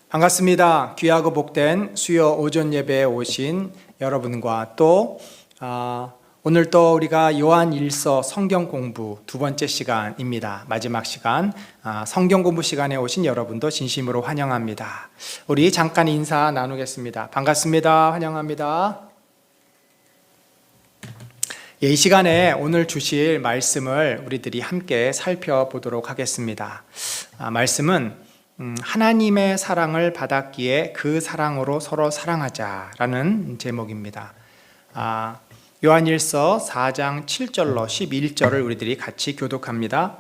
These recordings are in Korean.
반갑습니다. 귀하고 복된 수요 오전 예배에 오신 여러분과 또 오늘 또 우리가 요한일서 성경 공부 두 번째 시간입니다. 마지막 시간 성경 공부 시간에 오신 여러분도 진심으로 환영합니다. 우리 잠깐 인사 나누겠습니다. 반갑습니다. 환영합니다. 이 시간에 오늘 주실 말씀을 우리들이 함께 살펴보도록 하겠습니다. 말씀은 하나님의 사랑을 받았기에 그 사랑으로 서로 사랑하자라는 제목입니다. 요한일서 4장 7절로 11절을 우리들이 같이 교독합니다.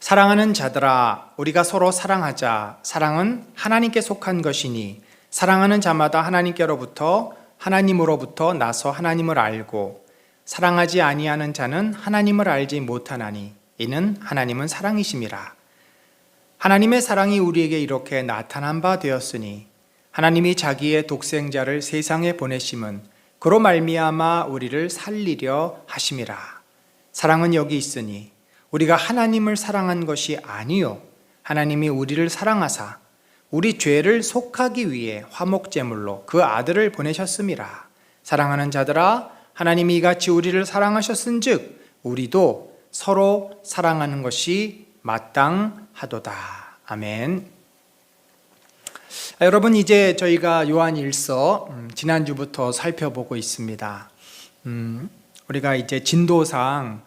사랑하는 자들아, 우리가 서로 사랑하자. 사랑은 하나님께 속한 것이니 사랑하는 자마다 하나님으로부터 나서 하나님을 알고 사랑하지 아니하는 자는 하나님을 알지 못하나니 이는 하나님은 사랑이심이라. 하나님의 사랑이 우리에게 이렇게 나타난 바 되었으니 하나님이 자기의 독생자를 세상에 보내심은 그로 말미암아 우리를 살리려 하심이라. 사랑은 여기 있으니 우리가 하나님을 사랑한 것이 아니요 하나님이 우리를 사랑하사 우리 죄를 속하기 위해 화목제물로 그 아들을 보내셨음이라. 사랑하는 자들아, 하나님이 이같이 우리를 사랑하셨은즉 우리도 서로 사랑하는 것이 마땅하도다. 아멘. 여러분, 이제 저희가 요한일서 지난주부터 살펴보고 있습니다. 우리가 이제 진도상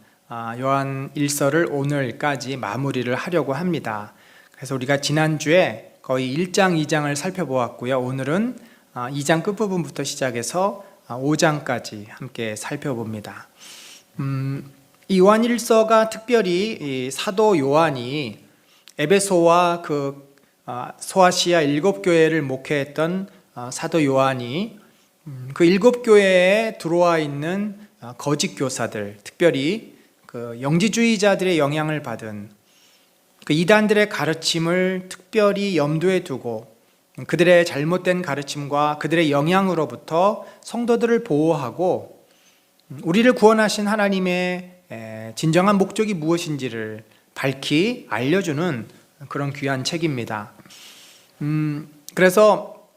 요한일서를 오늘까지 마무리를 하려고 합니다. 그래서 우리가 지난주에 거의 1장, 2장을 살펴보았고요. 오늘은 2장 끝부분부터 시작해서 5장까지 함께 살펴봅니다. 이 요한일서가 특별히 사도 요한이 에베소와 그 소아시아 7교회를 목회했던 사도 요한이 그 7교회에 들어와 있는 거짓 교사들, 특별히 그 영지주의자들의 영향을 받은 그 이단들의 가르침을 특별히 염두에 두고 그들의 잘못된 가르침과 그들의 영향으로부터 성도들을 보호하고 우리를 구원하신 하나님의 진정한 목적이 무엇인지를 밝히 알려주는 그런 귀한 책입니다. 그래서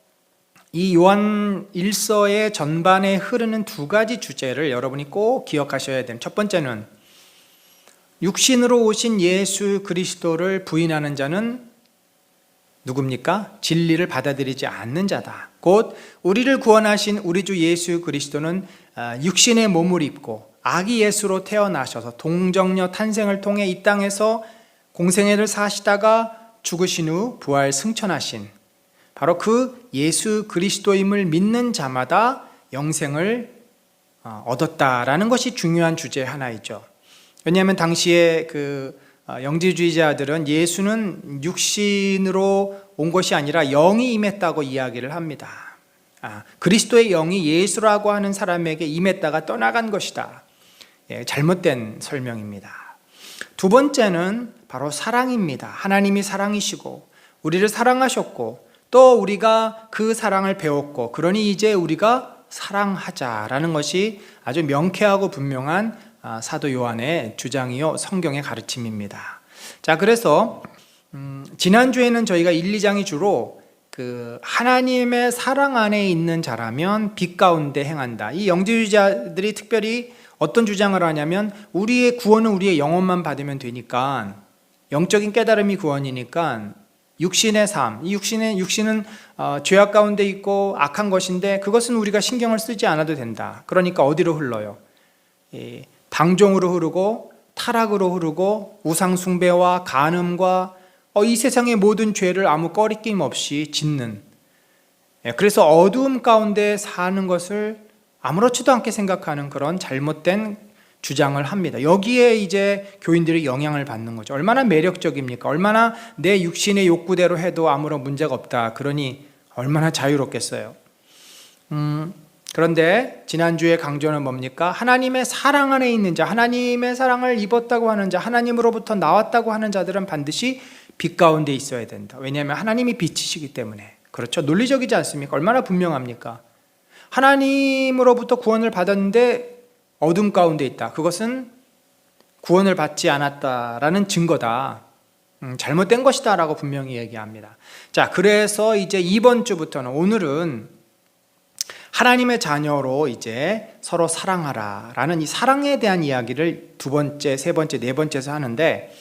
이 요한 일서의 전반에 흐르는 두 가지 주제를 여러분이 꼭 기억하셔야 됩니다. 첫 번째는 육신으로 오신 예수 그리스도를 부인하는 자는 누굽니까? 진리를 받아들이지 않는 자다. 곧 우리를 구원하신 우리 주 예수 그리스도는 육신의 몸을 입고 아기 예수로 태어나셔서 동정녀 탄생을 통해 이 땅에서 공생애를 사시다가 죽으신 후 부활 승천하신 바로 그 예수 그리스도임을 믿는 자마다 영생을 얻었다라는 것이 중요한 주제 하나이죠. 왜냐하면 당시에 그 영지주의자들은 예수는 육신으로 온 것이 아니라 영이 임했다고 이야기를 합니다. 그리스도의 영이 예수라고 하는 사람에게 임했다가 떠나간 것이다. 잘못된 설명입니다. 두 번째는 바로 사랑입니다. 하나님이 사랑이시고 우리를 사랑하셨고 또 우리가 그 사랑을 배웠고 그러니 이제 우리가 사랑하자라는 것이 아주 명쾌하고 분명한 사도 요한의 주장이요 성경의 가르침입니다. 자, 그래서 지난주에는 저희가 1, 2장이 주로 그 하나님의 사랑 안에 있는 자라면 빛 가운데 행한다. 이 영지주의자들이 특별히 어떤 주장을 하냐면 우리의 구원은 우리의 영혼만 받으면 되니까 영적인 깨달음이 구원이니까 육신의 삶, 이 육신은 죄악 가운데 있고 악한 것인데 그것은 우리가 신경을 쓰지 않아도 된다. 그러니까 어디로 흘러요? 방종으로 흐르고 타락으로 흐르고 우상 숭배와 간음과 이 세상의 모든 죄를 아무 꺼리낌 없이 짓는, 그래서 어두움 가운데 사는 것을 아무렇지도 않게 생각하는 그런 잘못된 주장을 합니다. 여기에 이제 교인들이 영향을 받는 거죠. 얼마나 매력적입니까? 얼마나 내 육신의 욕구대로 해도 아무런 문제가 없다. 그러니 얼마나 자유롭겠어요. 그런데 지난주에 강조는 뭡니까? 하나님의 사랑 안에 있는 자, 하나님의 사랑을 입었다고 하는 자, 하나님으로부터 나왔다고 하는 자들은 반드시 빛 가운데 있어야 된다. 왜냐하면 하나님이 빛이시기 때문에. 그렇죠? 논리적이지 않습니까? 얼마나 분명합니까? 하나님으로부터 구원을 받았는데 어둠 가운데 있다. 그것은 구원을 받지 않았다라는 증거다. 잘못된 것이다 라고 분명히 얘기합니다. 자, 그래서 이제 이번 주부터는, 오늘은 하나님의 자녀로 이제 서로 사랑하라 라는 이 사랑에 대한 이야기를 두 번째, 세 번째, 네 번째에서 하는데,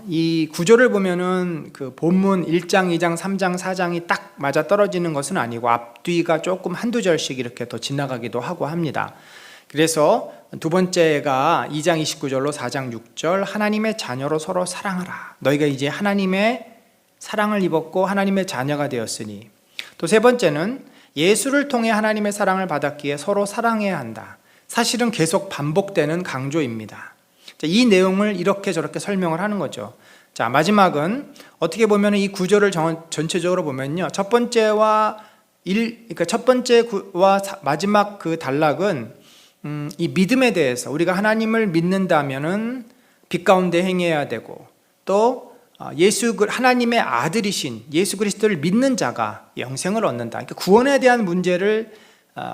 이 구조를 보면은 그 본문 1장, 2장, 3장, 4장이 딱 맞아 떨어지는 것은 아니고 앞뒤가 조금 한두 절씩 이렇게 더 지나가기도 하고 합니다. 그래서 두 번째가 2장 29절로 4장 6절, 하나님의 자녀로 서로 사랑하라. 너희가 이제 하나님의 사랑을 입었고 하나님의 자녀가 되었으니. 또 세 번째는 예수를 통해 하나님의 사랑을 받았기에 서로 사랑해야 한다. 사실은 계속 반복되는 강조입니다. 이 내용을 이렇게 저렇게 설명을 하는 거죠. 자, 마지막은 어떻게 보면 이 구조를 전체적으로 보면요, 첫 번째와 마지막 그 단락은 이 믿음에 대해서, 우리가 하나님을 믿는다면은 빛 가운데 행해야 되고, 또 하나님의 아들이신 예수 그리스도를 믿는 자가 영생을 얻는다. 그러니까 구원에 대한 문제를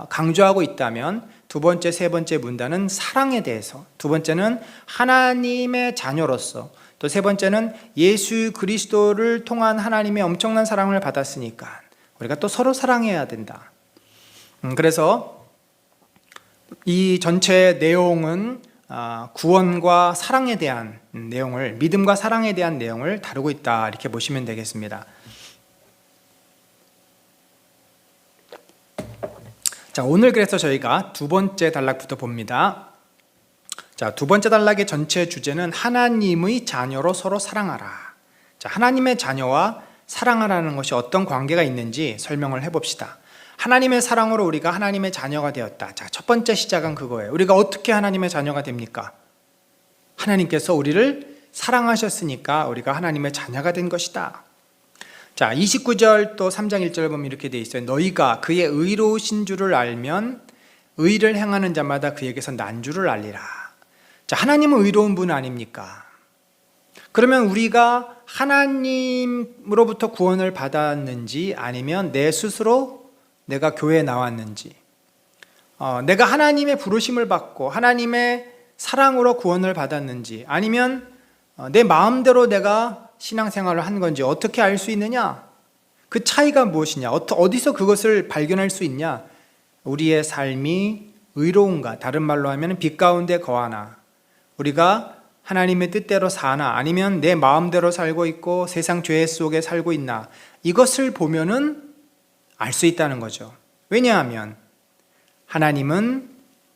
강조하고 있다면, 두 번째, 세 번째 문단은 사랑에 대해서, 두 번째는 하나님의 자녀로서, 또 세 번째는 예수 그리스도를 통한 하나님의 엄청난 사랑을 받았으니까 우리가 또 서로 사랑해야 된다. 그래서 이 전체 내용은 구원과 사랑에 대한 내용을, 믿음과 사랑에 대한 내용을 다루고 있다, 이렇게 보시면 되겠습니다. 자, 오늘 그래서 저희가 두 번째 단락부터 봅니다. 자, 두 번째 단락의 전체 주제는 하나님의 자녀로 서로 사랑하라. 자, 하나님의 자녀와 사랑하라는 것이 어떤 관계가 있는지 설명을 해봅시다. 하나님의 사랑으로 우리가 하나님의 자녀가 되었다. 자, 첫 번째 시작은 그거예요. 우리가 어떻게 하나님의 자녀가 됩니까? 하나님께서 우리를 사랑하셨으니까 우리가 하나님의 자녀가 된 것이다. 자, 29절 또 3장 1절 보면 이렇게 돼 있어요. 너희가 그의 의로우신 줄을 알면 의를 행하는 자마다 그에게서 난 줄을 알리라. 자, 하나님은 의로운 분 아닙니까? 그러면 우리가 하나님으로부터 구원을 받았는지, 아니면 내 스스로 내가 교회에 나왔는지, 내가 하나님의 부르심을 받고 하나님의 사랑으로 구원을 받았는지, 아니면 내 마음대로 내가 신앙생활을 한 건지 어떻게 알 수 있느냐? 그 차이가 무엇이냐? 어디서 그것을 발견할 수 있냐? 우리의 삶이 의로운가? 다른 말로 하면 빛 가운데 거하나, 우리가 하나님의 뜻대로 사나, 아니면 내 마음대로 살고 있고 세상 죄 속에 살고 있나, 이것을 보면은 알 수 있다는 거죠. 왜냐하면 하나님은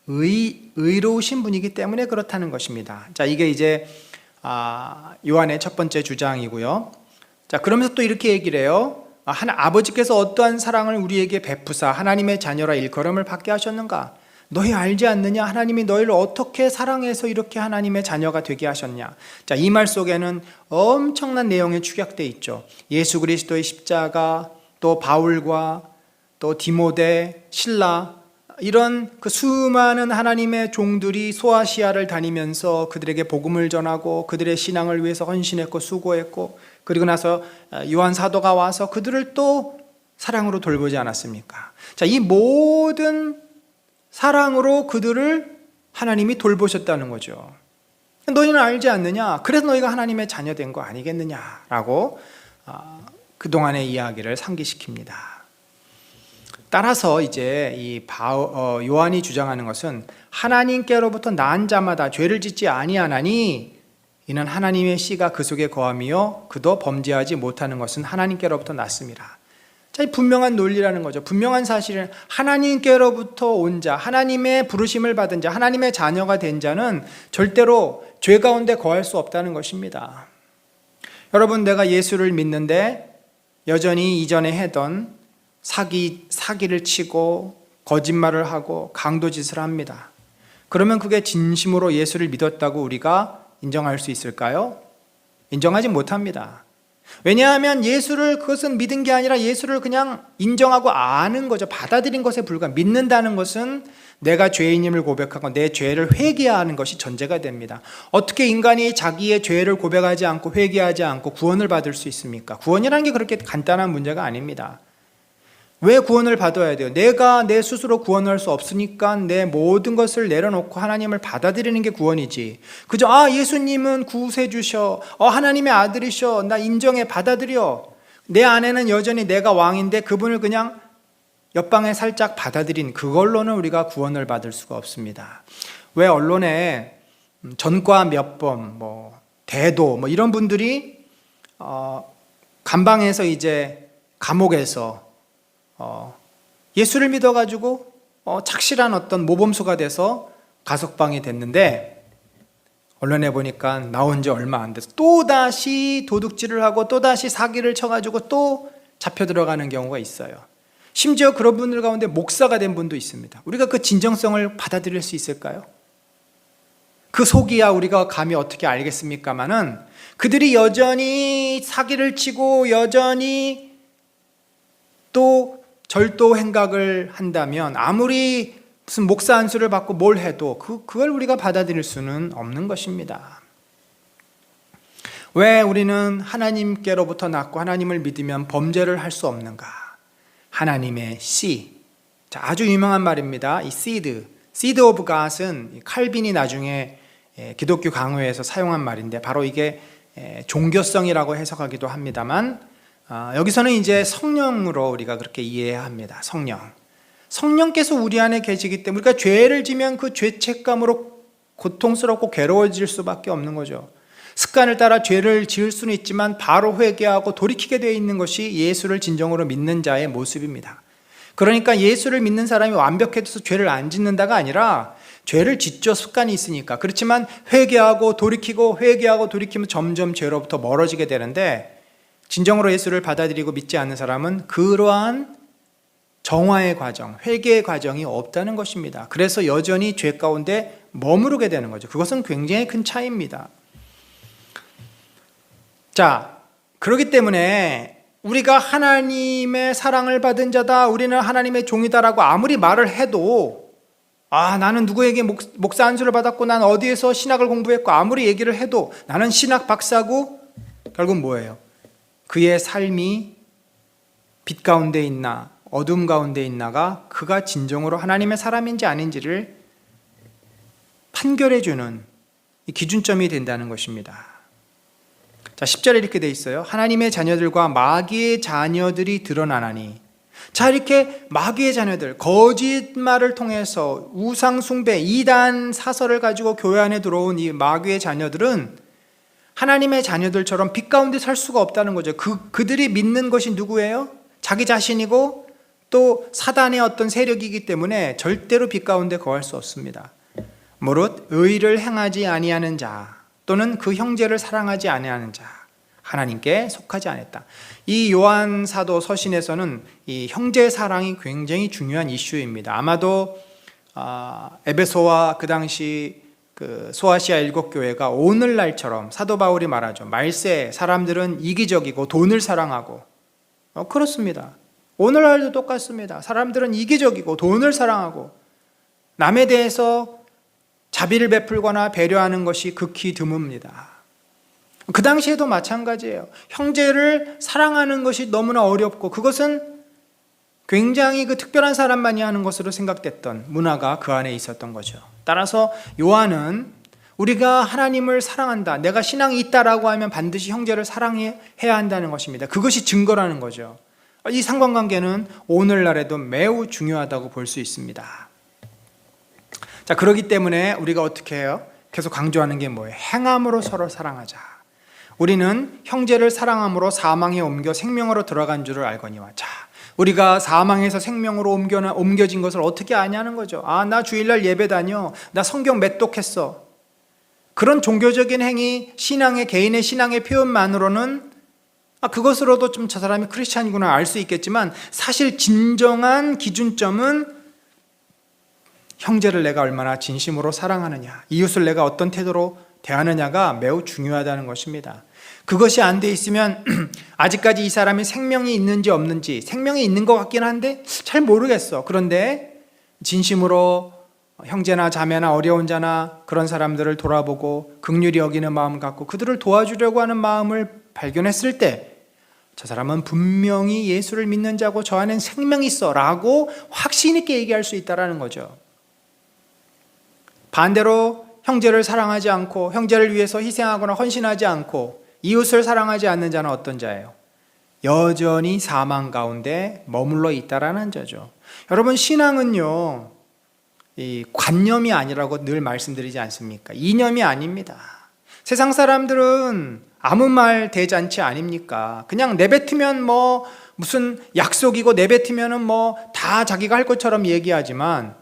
의로우신 분이기 때문에 그렇다는 것입니다. 자, 이게 이제 요한의 첫 번째 주장이고요. 자, 그러면서 또 이렇게 얘기를 해요. 아버지께서 어떠한 사랑을 우리에게 베푸사 하나님의 자녀라 일컬음을 받게 하셨는가? 너희 알지 않느냐? 하나님이 너희를 어떻게 사랑해서 이렇게 하나님의 자녀가 되게 하셨냐? 자, 이 말 속에는 엄청난 내용이 축약되어 있죠. 예수 그리스도의 십자가, 또 바울과 또 디모데, 실라, 이런 그 수많은 하나님의 종들이 소아시아를 다니면서 그들에게 복음을 전하고 그들의 신앙을 위해서 헌신했고 수고했고, 그리고 나서 요한 사도가 와서 그들을 또 사랑으로 돌보지 않았습니까? 자, 이 모든 사랑으로 그들을 하나님이 돌보셨다는 거죠. 너희는 알지 않느냐? 그래서 너희가 하나님의 자녀 된 거 아니겠느냐라고 그동안의 이야기를 상기시킵니다. 따라서 이제 이 요한이 주장하는 것은 하나님께로부터 난 자마다 죄를 짓지 아니하나니 이는 하나님의 씨가 그 속에 거하며 그도 범죄하지 못하는 것은 하나님께로부터 났습니다. 자, 이 분명한 논리라는 거죠. 분명한 사실은 하나님께로부터 온 자, 하나님의 부르심을 받은 자, 하나님의 자녀가 된 자는 절대로 죄 가운데 거할 수 없다는 것입니다. 여러분, 내가 예수를 믿는데 여전히 이전에 했던 사기를 치고 거짓말을 하고 강도짓을 합니다. 그러면 그게 진심으로 예수를 믿었다고 우리가 인정할 수 있을까요? 인정하지 못합니다. 왜냐하면 그것은 믿은 게 아니라 예수를 그냥 인정하고 아는 거죠. 받아들인 것에 불과한, 믿는다는 것은 내가 죄인임을 고백하고 내 죄를 회개하는 것이 전제가 됩니다. 어떻게 인간이 자기의 죄를 고백하지 않고 회개하지 않고 구원을 받을 수 있습니까? 구원이라는 게 그렇게 간단한 문제가 아닙니다. 왜 구원을 받아야 돼요? 내가 내 스스로 구원할 수 없으니까 내 모든 것을 내려놓고 하나님을 받아들이는 게 구원이지. 그저 예수님은 구세주셔, 하나님의 아들이셔, 나 인정해, 받아들여. 내 안에는 여전히 내가 왕인데 그분을 그냥 옆방에 살짝 받아들인 그걸로는 우리가 구원을 받을 수가 없습니다. 왜 언론에 전과 몇 번, 대도 이런 분들이 감방에서 이제 감옥에서 예수를 믿어가지고 착실한 어떤 모범수가 돼서 가석방이 됐는데, 언론에 보니까 나온 지 얼마 안 돼서 또다시 도둑질을 하고 또다시 사기를 쳐가지고 또 잡혀 들어가는 경우가 있어요. 심지어 그런 분들 가운데 목사가 된 분도 있습니다. 우리가 그 진정성을 받아들일 수 있을까요? 그 속이야 우리가 감히 어떻게 알겠습니까마는 그들이 여전히 사기를 치고 여전히 또 절도 행각을 한다면 아무리 무슨 목사 안수를 받고 뭘 해도 그걸 우리가 받아들일 수는 없는 것입니다. 왜 우리는 하나님께로부터 낳고 하나님을 믿으면 범죄를 할 수 없는가? 하나님의 씨, 아주 유명한 말입니다. 이 seed of God은 칼빈이 나중에 기독교 강요에서 사용한 말인데 바로 이게 종교성이라고 해석하기도 합니다만, 여기서는 이제 성령으로 우리가 그렇게 이해해야 합니다. 성령께서 우리 안에 계시기 때문에 우리가 죄를 지면 그 죄책감으로 고통스럽고 괴로워질 수밖에 없는 거죠. 습관을 따라 죄를 지을 수는 있지만 바로 회개하고 돌이키게 되어 있는 것이 예수를 진정으로 믿는 자의 모습입니다. 그러니까 예수를 믿는 사람이 완벽해져서 죄를 안 짓는다가 아니라 죄를 짓죠. 습관이 있으니까. 그렇지만 회개하고 돌이키면 점점 죄로부터 멀어지게 되는데, 진정으로 예수를 받아들이고 믿지 않는 사람은 그러한 정화의 과정, 회개의 과정이 없다는 것입니다. 그래서 여전히 죄 가운데 머무르게 되는 거죠. 그것은 굉장히 큰 차이입니다. 자, 그렇기 때문에 우리가 하나님의 사랑을 받은 자다, 우리는 하나님의 종이다라고 아무리 말을 해도, 나는 누구에게 목사 안수를 받았고 난 어디에서 신학을 공부했고 아무리 얘기를 해도 나는 신학 박사고, 결국 뭐예요? 그의 삶이 빛 가운데 있나 어둠 가운데 있나가 그가 진정으로 하나님의 사람인지 아닌지를 판결해주는 기준점이 된다는 것입니다. 자, 10절에 이렇게 돼 있어요. 하나님의 자녀들과 마귀의 자녀들이 드러나나니. 자, 이렇게 마귀의 자녀들, 거짓말을 통해서 우상 숭배, 이단 사설을 가지고 교회 안에 들어온 이 마귀의 자녀들은 하나님의 자녀들처럼 빛 가운데 살 수가 없다는 거죠. 그들이 믿는 것이 누구예요? 자기 자신이고 또 사단의 어떤 세력이기 때문에 절대로 빛 가운데 거할 수 없습니다. 무릇 의를 행하지 아니하는 자 또는 그 형제를 사랑하지 아니하는 자, 하나님께 속하지 않았다. 이 요한 사도 서신에서는 이 형제 사랑이 굉장히 중요한 이슈입니다. 아마도 에베소와 그 당시 그 소아시아 일곱 교회가 오늘날처럼 사도 바울이 말하죠. 말세 사람들은 이기적이고 돈을 사랑하고, 그렇습니다. 오늘날도 똑같습니다. 사람들은 이기적이고 돈을 사랑하고 남에 대해서 자비를 베풀거나 배려하는 것이 극히 드뭅니다. 그 당시에도 마찬가지예요. 형제를 사랑하는 것이 너무나 어렵고 그것은 굉장히 그 특별한 사람만이 하는 것으로 생각됐던 문화가 그 안에 있었던 거죠. 따라서 요한은 우리가 하나님을 사랑한다, 내가 신앙이 있다라고 하면 반드시 형제를 사랑해야 한다는 것입니다. 그것이 증거라는 거죠. 이 상관관계는 오늘날에도 매우 중요하다고 볼 수 있습니다. 자, 그렇기 때문에 우리가 어떻게 해요? 계속 강조하는 게 뭐예요? 행함으로 서로 사랑하자. 우리는 형제를 사랑함으로 사망에 옮겨 생명으로 들어간 줄을 알거니와. 자, 우리가 사망에서 생명으로 옮겨진 것을 어떻게 아냐는 거죠. 나 주일날 예배 다녀, 나 성경 맺독했어. 그런 종교적인 행위, 개인의 신앙의 표현만으로는 그것으로도 좀 저 사람이 크리스찬이구나 알 수 있겠지만, 사실 진정한 기준점은 형제를 내가 얼마나 진심으로 사랑하느냐, 이웃을 내가 어떤 태도로 대하느냐가 매우 중요하다는 것입니다. 그것이 안 돼 있으면 아직까지 이 사람이 생명이 있는지 없는지, 생명이 있는 것 같긴 한데 잘 모르겠어. 그런데 진심으로 형제나 자매나 어려운 자나 그런 사람들을 돌아보고 긍휼히 여기는 마음 갖고 그들을 도와주려고 하는 마음을 발견했을 때 저 사람은 분명히 예수를 믿는 자고 저 안엔 생명이 있어 라고 확신 있게 얘기할 수 있다는 거죠. 반대로 형제를 사랑하지 않고 형제를 위해서 희생하거나 헌신하지 않고 이웃을 사랑하지 않는 자는 어떤 자예요? 여전히 사망 가운데 머물러 있다라는 자죠. 여러분, 신앙은요, 이 관념이 아니라고 늘 말씀드리지 않습니까? 이념이 아닙니다. 세상 사람들은 아무 말 대잔치 아닙니까? 그냥 내뱉으면 뭐 무슨 약속이고 내뱉으면은 뭐 다 자기가 할 것처럼 얘기하지만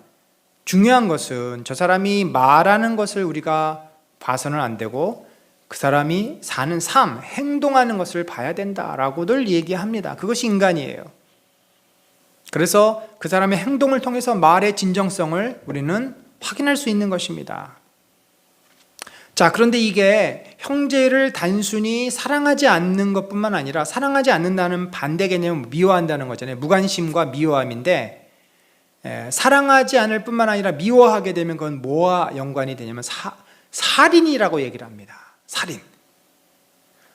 중요한 것은 저 사람이 말하는 것을 우리가 봐서는 안 되고 그 사람이 사는 삶, 행동하는 것을 봐야 된다라고 늘 얘기합니다. 그것이 인간이에요. 그래서 그 사람의 행동을 통해서 말의 진정성을 우리는 확인할 수 있는 것입니다. 자, 그런데 이게 형제를 단순히 사랑하지 않는 것뿐만 아니라 사랑하지 않는다는 반대 개념은 미워한다는 거잖아요. 무관심과 미워함인데 사랑하지 않을 뿐만 아니라 미워하게 되면 그건 뭐와 연관이 되냐면 살인이라고 얘기를 합니다. 살인.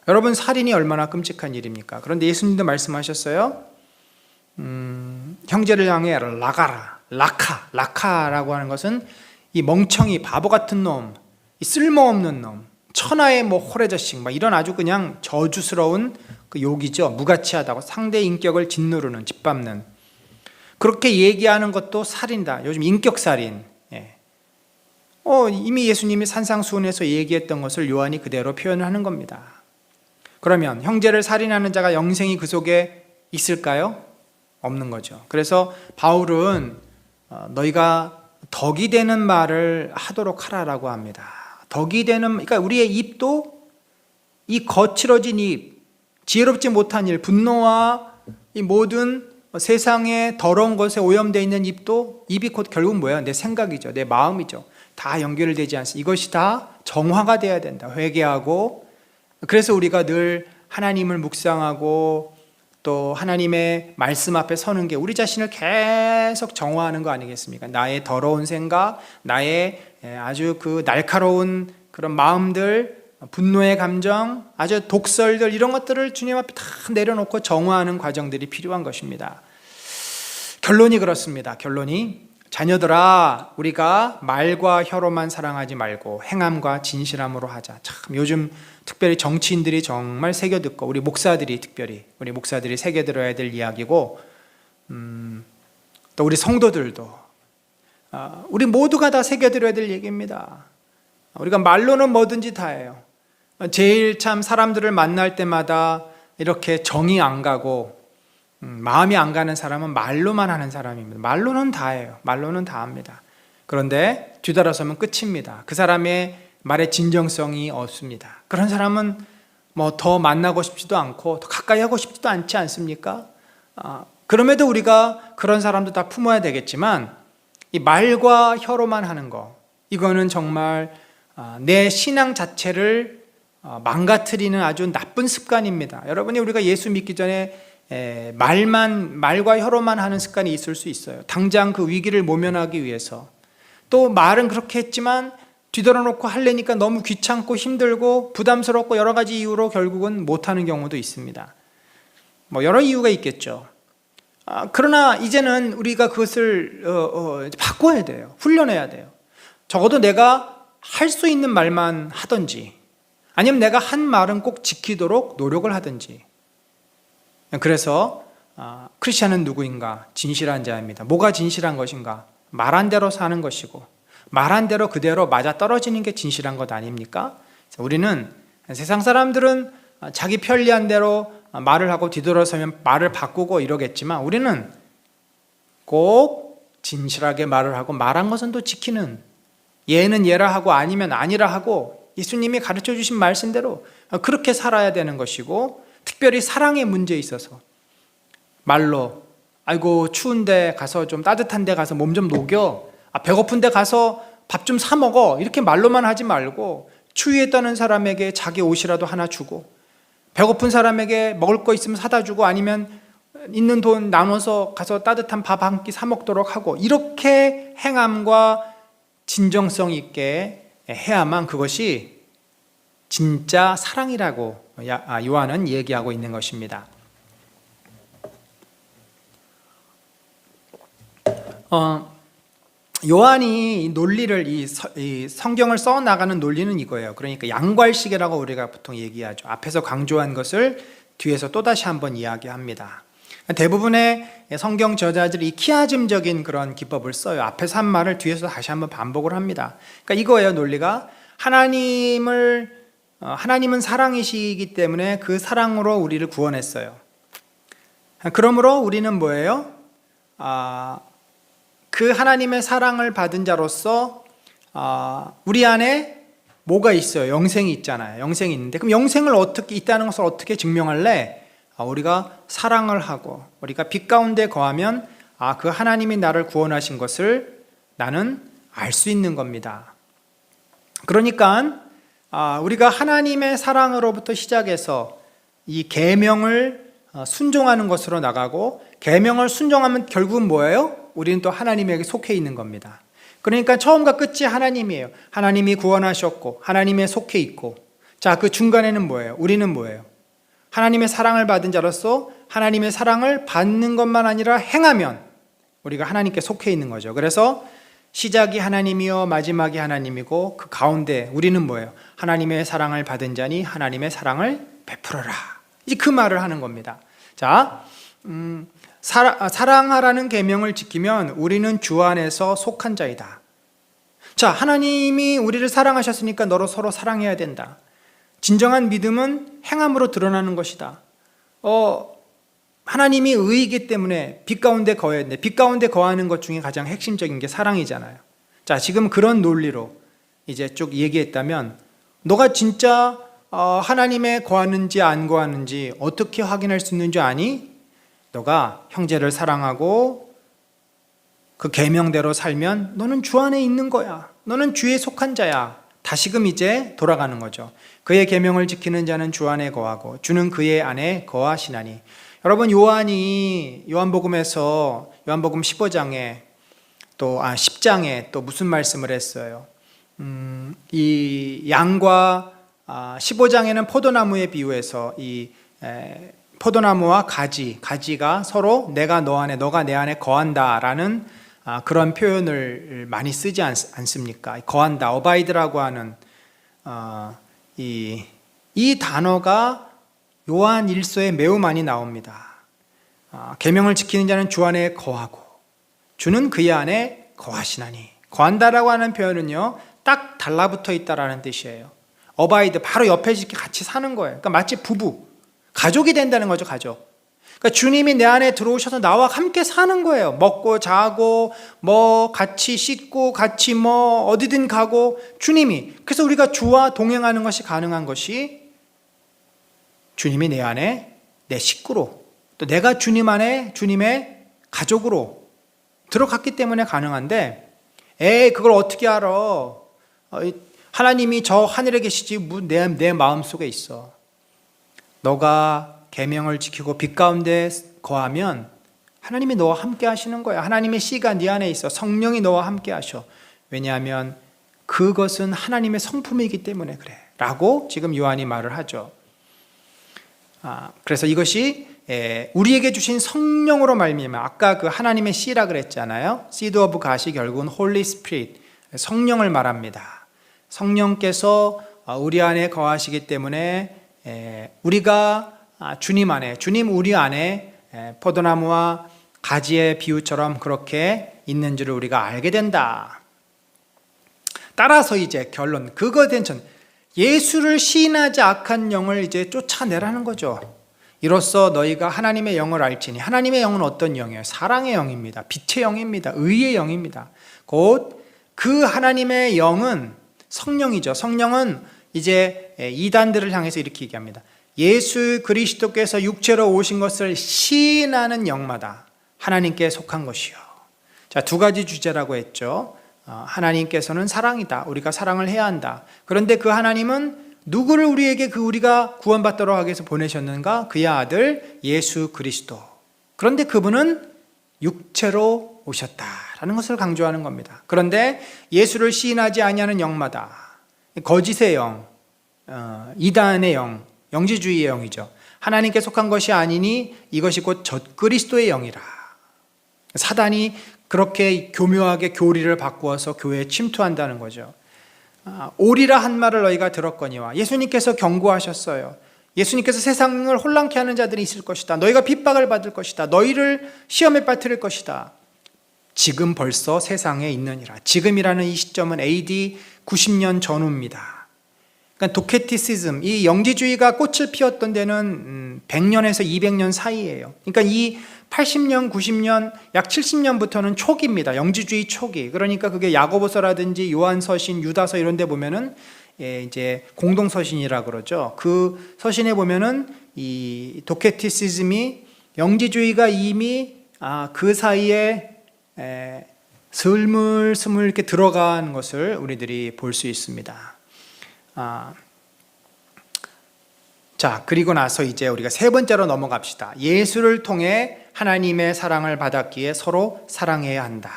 여러분, 살인이 얼마나 끔찍한 일입니까? 그런데 예수님도 말씀하셨어요. 형제를 향해 라가라, 라카라고 하는 것은 이 멍청이, 바보 같은 놈, 이 쓸모없는 놈, 천하의 뭐 호레자식, 막 이런 아주 그냥 저주스러운 그 욕이죠. 무가치하다고 상대의 인격을 짓누르는, 짓밟는. 그렇게 얘기하는 것도 살인다. 요즘 인격살인. 이미 예수님이 산상수훈에서 얘기했던 것을 요한이 그대로 표현하는 겁니다. 그러면 형제를 살인하는 자가 영생이 그 속에 있을까요? 없는 거죠. 그래서 바울은 너희가 덕이 되는 말을 하도록 하라라고 합니다. 덕이 되는, 그러니까 우리의 입도 이 거칠어진 입, 지혜롭지 못한 일, 분노와 이 모든 세상의 더러운 것에 오염되어 있는 입도, 입이 곧 결국 뭐예요? 내 생각이죠. 내 마음이죠. 다 연결되지 않습니다. 이것이 다 정화가 돼야 된다. 회개하고. 그래서 우리가 늘 하나님을 묵상하고 또 하나님의 말씀 앞에 서는 게 우리 자신을 계속 정화하는 거 아니겠습니까? 나의 더러운 생각, 나의 아주 그 날카로운 그런 마음들, 분노의 감정, 아주 독설들, 이런 것들을 주님 앞에 다 내려놓고 정화하는 과정들이 필요한 것입니다. 결론이 그렇습니다. 결론이, 자녀들아, 우리가 말과 혀로만 사랑하지 말고 행함과 진실함으로 하자. 참 요즘 특별히 정치인들이 정말 새겨듣고 우리 목사들이 새겨들어야 될 이야기고, 또 우리 성도들도 우리 모두가 다 새겨들어야 될 얘기입니다. 우리가 말로는 뭐든지 다 해요. 제일 참 사람들을 만날 때마다 이렇게 정이 안 가고 마음이 안 가는 사람은 말로만 하는 사람입니다. 말로는 다 해요. 말로는 다 합니다. 그런데 뒤돌아서면 끝입니다. 그 사람의 말의 진정성이 없습니다. 그런 사람은 뭐 더 만나고 싶지도 않고 더 가까이 하고 싶지도 않지 않습니까? 그럼에도 우리가 그런 사람도 다 품어야 되겠지만 이 말과 혀로만 하는 거, 이거는 정말 내 신앙 자체를 망가뜨리는 아주 나쁜 습관입니다. 여러분이 우리가 예수 믿기 전에 말과 혀로만 하는 습관이 있을 수 있어요. 당장 그 위기를 모면하기 위해서. 또 말은 그렇게 했지만 뒤돌아놓고 하려니까 너무 귀찮고 힘들고 부담스럽고 여러 가지 이유로 결국은 못하는 경우도 있습니다. 뭐 여러 이유가 있겠죠. 그러나 이제는 우리가 그것을 바꿔야 돼요. 훈련해야 돼요. 적어도 내가 할 수 있는 말만 하든지, 아니면 내가 한 말은 꼭 지키도록 노력을 하든지. 그래서 크리스찬은 누구인가? 진실한 자입니다. 뭐가 진실한 것인가? 말한 대로 사는 것이고, 말한 대로 그대로 맞아 떨어지는 게 진실한 것 아닙니까? 우리는, 세상 사람들은 자기 편리한 대로 말을 하고 뒤돌아서면 말을 바꾸고 이러겠지만, 우리는 꼭 진실하게 말을 하고 말한 것은 또 지키는, 예는 예라 하고 아니면 아니라 하고 예수님이 가르쳐 주신 말씀대로 그렇게 살아야 되는 것이고, 특별히 사랑의 문제에 있어서 말로 아이고 추운데 가서 좀 따뜻한 데 가서 몸 좀 녹여, 배고픈 데 가서 밥 좀 사 먹어, 이렇게 말로만 하지 말고 추위에 떠는 사람에게 자기 옷이라도 하나 주고, 배고픈 사람에게 먹을 거 있으면 사다 주고, 아니면 있는 돈 나눠서 가서 따뜻한 밥 한 끼 사 먹도록 하고, 이렇게 행함과 진정성 있게 해야만 그것이 진짜 사랑이라고 요한은 얘기하고 있는 것입니다. 요한이 이 논리를 이 성경을 써 나가는 논리는 이거예요. 그러니까 양괄식이라고 우리가 보통 얘기하죠. 앞에서 강조한 것을 뒤에서 또 다시 한번 이야기합니다. 대부분의 성경 저자들이 이 키아즘적인 그런 기법을 써요. 앞에서 한 말을 뒤에서 다시 한번 반복을 합니다. 그러니까 이거예요. 논리가 하나님은 사랑이시기 때문에 그 사랑으로 우리를 구원했어요. 그러므로 우리는 뭐예요? 그 하나님의 사랑을 받은 자로서 우리 안에 뭐가 있어요? 영생이 있잖아요. 영생이 있는데 그럼 영생을 어떻게 있다는 것을 어떻게 증명할래? 우리가 사랑을 하고 우리가 빛 가운데 거하면 그 하나님이 나를 구원하신 것을 나는 알 수 있는 겁니다. 그러니까 우리가 하나님의 사랑으로부터 시작해서 이 계명을 순종하는 것으로 나가고 계명을 순종하면 결국은 뭐예요? 우리는 또 하나님에게 속해 있는 겁니다. 그러니까 처음과 끝이 하나님이에요. 하나님이 구원하셨고 하나님에 속해 있고 자, 그 중간에는 뭐예요? 우리는 뭐예요? 하나님의 사랑을 받은 자로서 하나님의 사랑을 받는 것만 아니라 행하면 우리가 하나님께 속해 있는 거죠. 그래서 시작이 하나님이요 마지막이 하나님이고 그 가운데 우리는 뭐예요? 하나님의 사랑을 받은 자니 하나님의 사랑을 베풀어라. 이제 그 말을 하는 겁니다. 자, 사랑하라는 계명을 지키면 우리는 주 안에서 속한 자이다. 자, 하나님이 우리를 사랑하셨으니까 너로 서로 사랑해야 된다. 진정한 믿음은 행함으로 드러나는 것이다. 하나님이 의이기 때문에 빛 가운데 거해야 되는데 빛 가운데 거하는 것 중에 가장 핵심적인 게 사랑이잖아요. 자, 지금 그런 논리로 이제 쭉 얘기했다면 너가 진짜 하나님에 거하는지 안 거하는지 어떻게 확인할 수 있는 줄 아니? 너가 형제를 사랑하고 그 계명대로 살면 너는 주 안에 있는 거야. 너는 주에 속한 자야. 다시금 이제 돌아가는 거죠. 그의 계명을 지키는 자는 주 안에 거하고 주는 그의 안에 거하시나니. 여러분, 요한복음에서 요한복음 15장에 또 10장에 또 무슨 말씀을 했어요? 이 양과 15장에는 포도나무에 비유해서 이 포도나무와 가지가 서로 내가 너 안에 너가 내 안에 거한다라는 그런 표현을 많이 쓰지 않습니까? 거한다, 어바이드라고 하는 이 단어가 요한 1서에 매우 많이 나옵니다. 계명을 지키는 자는 주 안에 거하고 주는 그의 안에 거하시나니. 거한다라고 하는 표현은요, 딱 달라붙어 있다라는 뜻이에요. 어바이드, 바로 옆에 이렇게 같이 사는 거예요. 그러니까 마치 부부, 가족이 된다는 거죠, 가족. 그러니까 주님이 내 안에 들어오셔서 나와 함께 사는 거예요. 먹고 자고 같이 씻고 같이 어디든 가고 주님이. 그래서 우리가 주와 동행하는 것이 가능한 것이 주님이 내 안에 내 식구로 또 내가 주님 안에 주님의 가족으로 들어갔기 때문에 가능한데 그걸 어떻게 알아? 하나님이 저 하늘에 계시지 내 마음속에 있어. 너가 계명을 지키고 빛 가운데 거하면 하나님이 너와 함께 하시는 거야. 하나님의 씨가 네 안에 있어. 성령이 너와 함께 하셔. 왜냐하면 그것은 하나님의 성품이기 때문에 그래 라고 지금 요한이 말을 하죠. 그래서 이것이 우리에게 주신 성령으로 말미암아, 아까 그 하나님의 씨라 그랬잖아요. Seed of God이 결국은 Holy Spirit, 성령을 말합니다. 성령께서 우리 안에 거하시기 때문에 우리가 주님 안에, 주님 우리 안에 포도나무와 가지의 비유처럼 그렇게 있는 줄을 우리가 알게 된다. 따라서 이제 결론, 그거에 대한 예수를 시인하지 악한 영을 이제 쫓아내라는 거죠. 이로써 너희가 하나님의 영을 알지니. 하나님의 영은 어떤 영이에요? 사랑의 영입니다. 빛의 영입니다. 의의 영입니다. 곧 그 하나님의 영은 성령이죠. 성령은 이제 이단들을 향해서 이렇게 얘기합니다. 예수 그리스도께서 육체로 오신 것을 시인하는 영마다 하나님께 속한 것이요. 자, 두 가지 주제라고 했죠. 하나님께서는 사랑이다. 우리가 사랑을 해야 한다. 그런데 그 하나님은 누구를 우리에게 우리가 구원받도록 하기 위해서 보내셨는가? 그의 아들 예수 그리스도. 그런데 그분은 육체로 오셨다라는 것을 강조하는 겁니다. 그런데 예수를 시인하지 아니하는 영마다, 거짓의 영, 이단의 영, 영지주의의 영이죠. 하나님께 속한 것이 아니니 이것이 곧 젖그리스도의 영이라. 사단이 그렇게 교묘하게 교리를 바꾸어서 교회에 침투한다는 거죠. 오리라 한 말을 너희가 들었거니와, 예수님께서 경고하셨어요. 예수님께서 세상을 혼란케 하는 자들이 있을 것이다. 너희가 핍박을 받을 것이다. 너희를 시험에 빠뜨릴 것이다. 지금 벌써 세상에 있느니라. 지금이라는 이 시점은 AD 90년 전후입니다. 그러니까 도케티시즘, 이 영지주의가 꽃을 피웠던 데는 100년에서 200년 사이예요. 그러니까 이 80년, 90년, 약 70년부터는 초기입니다. 영지주의 초기. 그러니까 그게 야고보서라든지 요한서신, 유다서 이런 데 보면은 이제 공동서신이라 그러죠. 그 서신에 보면은 이 도케티시즘이, 영지주의가 이미 그 사이에 스물스물 이렇게 들어간 것을 우리들이 볼 수 있습니다. 자, 그리고 나서 이제 우리가 세 번째로 넘어갑시다. 예수를 통해 하나님의 사랑을 받았기에 서로 사랑해야 한다.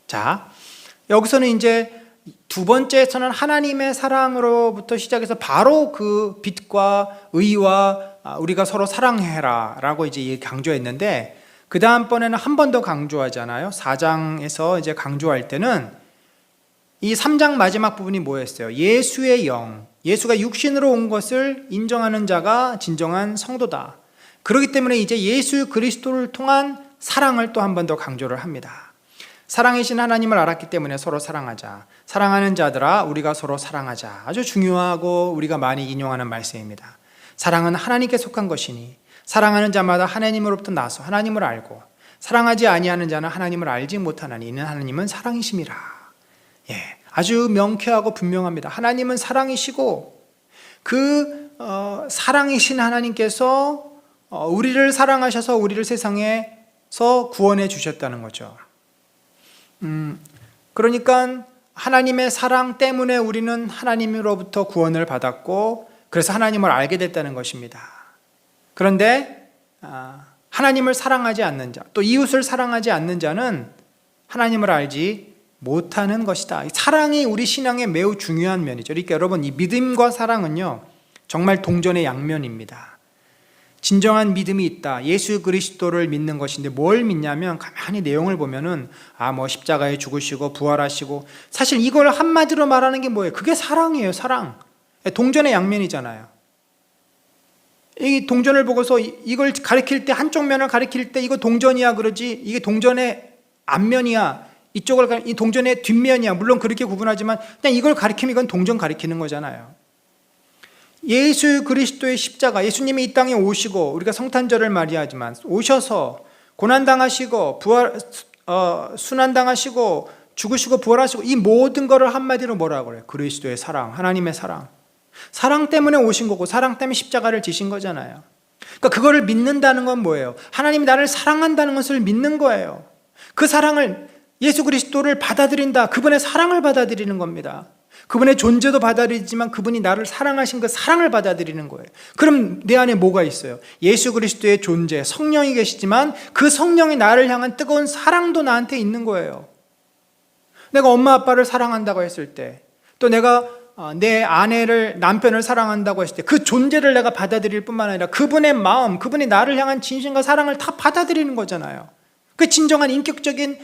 자, 여기서는 이제 두 번째에서는 하나님의 사랑으로부터 시작해서 바로 그 빛과 의와 우리가 서로 사랑해라 라고 이제 강조했는데, 그 다음번에는 한 번 더 강조하잖아요. 4장에서 이제 강조할 때는 이 3장 마지막 부분이 뭐였어요? 예수의 영, 예수가 육신으로 온 것을 인정하는 자가 진정한 성도다. 그렇기 때문에 이제 예수 그리스도를 통한 사랑을 또 한 번 더 강조를 합니다. 사랑이신 하나님을 알았기 때문에 서로 사랑하자. 사랑하는 자들아 우리가 서로 사랑하자. 아주 중요하고 우리가 많이 인용하는 말씀입니다. 사랑은 하나님께 속한 것이니 사랑하는 자마다 하나님으로부터 나서 하나님을 알고, 사랑하지 아니하는 자는 하나님을 알지 못하나니 이는 하나님은 사랑이심이라. 아주 명쾌하고 분명합니다. 하나님은 사랑이시고 그 사랑이신 하나님께서 우리를 사랑하셔서 우리를 세상에서 구원해 주셨다는 거죠. 그러니까 하나님의 사랑 때문에 우리는 하나님으로부터 구원을 받았고, 그래서 하나님을 알게 됐다는 것입니다. 그런데 하나님을 사랑하지 않는 자, 또 이웃을 사랑하지 않는 자는 하나님을 알지 못하는 것이다. 사랑이 우리 신앙의 매우 중요한 면이죠. 그러니까 여러분, 이 믿음과 사랑은요 정말 동전의 양면입니다. 진정한 믿음이 있다. 예수 그리스도를 믿는 것인데 뭘 믿냐면, 가만히 내용을 보면은 뭐 십자가에 죽으시고 부활하시고, 사실 이걸 한마디로 말하는 게 뭐예요? 그게 사랑이에요. 사랑. 동전의 양면이잖아요. 이 동전을 보고서 이걸 가리킬 때, 한쪽 면을 가리킬 때 이거 동전이야 그러지, 이게 동전의 앞면이야, 이 동전의 뒷면이야, 물론 그렇게 구분하지만 그냥 이걸 가리키면 이건 동전 가리키는 거잖아요. 예수 그리스도의 십자가, 예수님이 이 땅에 오시고, 우리가 성탄절을 맞이하지만 오셔서 고난당하시고 순환당하시고 죽으시고 부활하시고, 이 모든 거를 한마디로 뭐라고 그래요? 그리스도의 사랑, 하나님의 사랑. 사랑 때문에 오신 거고 사랑 때문에 십자가를 지신 거잖아요. 그러니까 그거를 믿는다는 건 뭐예요? 하나님이 나를 사랑한다는 것을 믿는 거예요. 그 사랑을, 예수 그리스도를 받아들인다, 그분의 사랑을 받아들이는 겁니다. 그분의 존재도 받아들이지만 그분이 나를 사랑하신 그 사랑을 받아들이는 거예요. 그럼 내 안에 뭐가 있어요? 예수 그리스도의 존재, 성령이 계시지만 그 성령이 나를 향한 뜨거운 사랑도 나한테 있는 거예요. 내가 엄마 아빠를 사랑한다고 했을 때, 또 내가 내 아내를, 남편을 사랑한다고 했을 때 그 존재를 내가 받아들일 뿐만 아니라 그분의 마음, 그분이 나를 향한 진심과 사랑을 다 받아들이는 거잖아요. 그 진정한 인격적인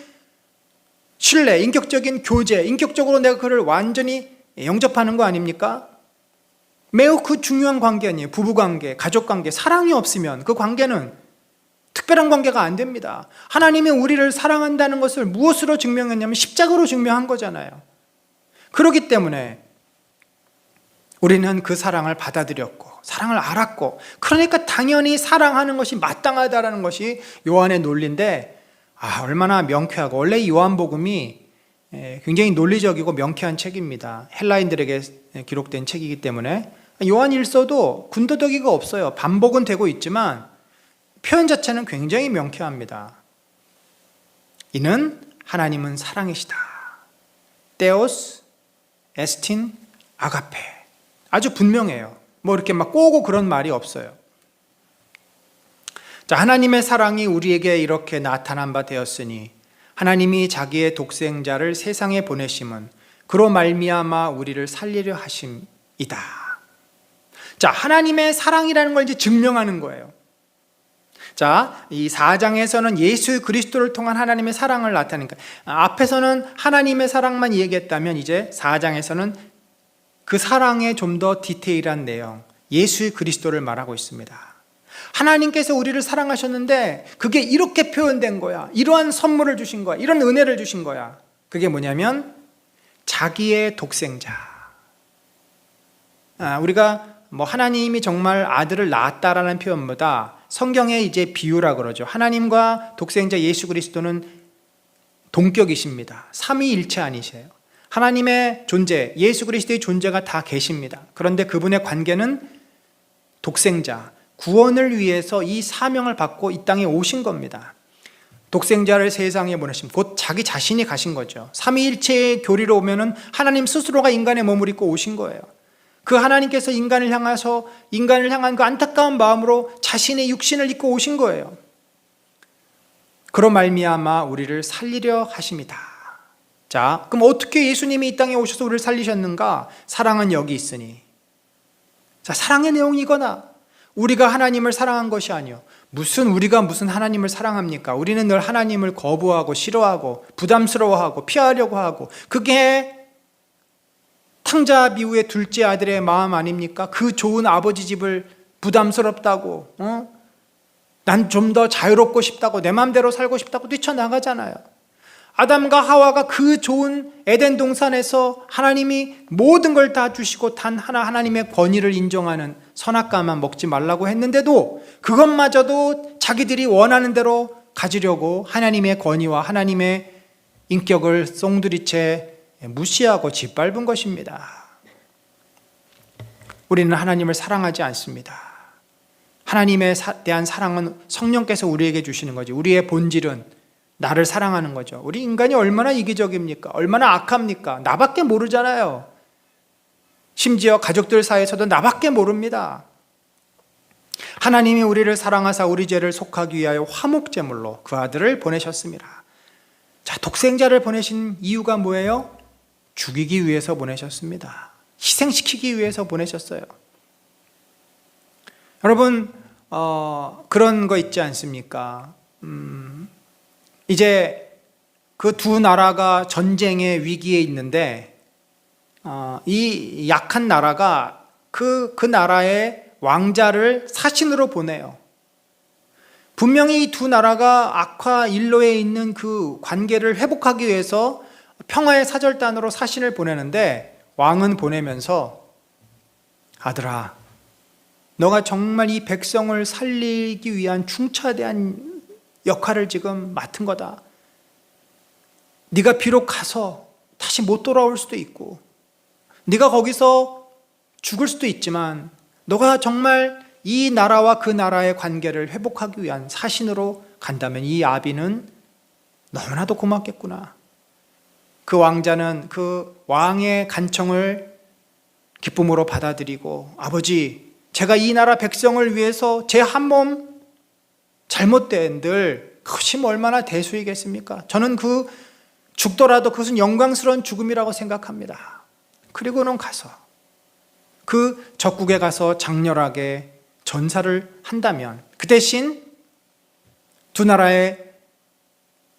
신뢰, 인격적인 교제, 인격적으로 내가 그를 완전히 영접하는 거 아닙니까? 매우 그 중요한 관계 아니에요. 부부관계, 가족관계. 사랑이 없으면 그 관계는 특별한 관계가 안 됩니다. 하나님이 우리를 사랑한다는 것을 무엇으로 증명했냐면 십자가로 증명한 거잖아요. 그렇기 때문에 우리는 그 사랑을 받아들였고 사랑을 알았고, 그러니까 당연히 사랑하는 것이 마땅하다라는 것이 요한의 논리인데, 얼마나 명쾌하고, 원래 요한복음이 굉장히 논리적이고 명쾌한 책입니다. 헬라인들에게 기록된 책이기 때문에 요한 일서도 군더더기가 없어요. 반복은 되고 있지만 표현 자체는 굉장히 명쾌합니다. 이는 하나님은 사랑이시다. 테오스, 에스틴, 아가페. 아주 분명해요. 뭐 이렇게 막 꼬고 그런 말이 없어요. 자, 하나님의 사랑이 우리에게 이렇게 나타난 바 되었으니 하나님이 자기의 독생자를 세상에 보내심은 그로 말미암아 우리를 살리려 하심이다. 자, 하나님의 사랑이라는 걸 이제 증명하는 거예요. 자, 이 4장에서는 예수 그리스도를 통한 하나님의 사랑을 나타내니까 앞에서는 하나님의 사랑만 얘기했다면 이제 4장에서는 그 사랑의 좀 더 디테일한 내용, 예수 그리스도를 말하고 있습니다. 하나님께서 우리를 사랑하셨는데 그게 이렇게 표현된 거야. 이러한 선물을 주신 거야. 이런 은혜를 주신 거야. 그게 뭐냐면 자기의 독생자. 우리가 하나님이 정말 아들을 낳았다라는 표현보다 성경에 이제 비유라 그러죠. 하나님과 독생자 예수 그리스도는 동격이십니다. 삼위일체 아니세요. 하나님의 존재, 예수 그리스도의 존재가 다 계십니다. 그런데 그분의 관계는 독생자, 구원을 위해서 이 사명을 받고 이 땅에 오신 겁니다. 독생자를 세상에 보내심, 곧 자기 자신이 가신 거죠. 삼위일체의 교리로 오면은 하나님 스스로가 인간의 몸을 입고 오신 거예요. 그 하나님께서 인간을 향한 그 안타까운 마음으로 자신의 육신을 입고 오신 거예요. 그로 말미암아 우리를 살리려 하십니다. 자, 그럼 어떻게 예수님이 이 땅에 오셔서 우리를 살리셨는가? 사랑은 여기 있으니. 자, 사랑의 내용이 이거나 우리가 하나님을 사랑한 것이 아니요. 우리가 무슨 하나님을 사랑합니까? 우리는 늘 하나님을 거부하고 싫어하고 부담스러워하고 피하려고 하고, 그게 탕자 비유의 둘째 아들의 마음 아닙니까? 그 좋은 아버지 집을 부담스럽다고, 난 좀 더 자유롭고 싶다고, 내 마음대로 살고 싶다고 뛰쳐나가잖아요. 아담과 하와가 그 좋은 에덴 동산에서 하나님이 모든 걸 다 주시고 단 하나 하나님의 권위를 인정하는 선악과만 먹지 말라고 했는데도 그것마저도 자기들이 원하는 대로 가지려고 하나님의 권위와 하나님의 인격을 쏭두리째 무시하고 짓밟은 것입니다. 우리는 하나님을 사랑하지 않습니다. 하나님에 대한 사랑은 성령께서 우리에게 주시는 거지. 우리의 본질은 나를 사랑하는 거죠. 우리 인간이 얼마나 이기적입니까? 얼마나 악합니까? 나밖에 모르잖아요. 심지어 가족들 사이에서도 나밖에 모릅니다. 하나님이 우리를 사랑하사 우리 죄를 속하기 위하여 화목제물로 그 아들을 보내셨습니다. 자, 독생자를 보내신 이유가 뭐예요? 죽이기 위해서 보내셨습니다. 희생시키기 위해서 보내셨어요. 여러분, 그런 거 있지 않습니까? 이제 그 두 나라가 전쟁의 위기에 있는데 이 약한 나라가 그 나라의 왕자를 사신으로 보내요. 분명히 이 두 나라가 악화 일로에 있는 그 관계를 회복하기 위해서 평화의 사절단으로 사신을 보내는데, 왕은 보내면서 아들아, 너가 정말 이 백성을 살리기 위한 중차대한 역할을 지금 맡은 거다. 네가 비록 가서 다시 못 돌아올 수도 있고, 네가 거기서 죽을 수도 있지만, 너가 정말 이 나라와 그 나라의 관계를 회복하기 위한 사신으로 간다면 이 아비는 너무나도 고맙겠구나. 그 왕자는 그 왕의 간청을 기쁨으로 받아들이고, 아버지, 제가 이 나라 백성을 위해서 제 한 몸 잘못된들 그것이 얼마나 대수이겠습니까? 저는 죽더라도 그것은 영광스러운 죽음이라고 생각합니다. 그리고는 가서 그 적국에 가서 장렬하게 전사를 한다면, 그 대신 두 나라의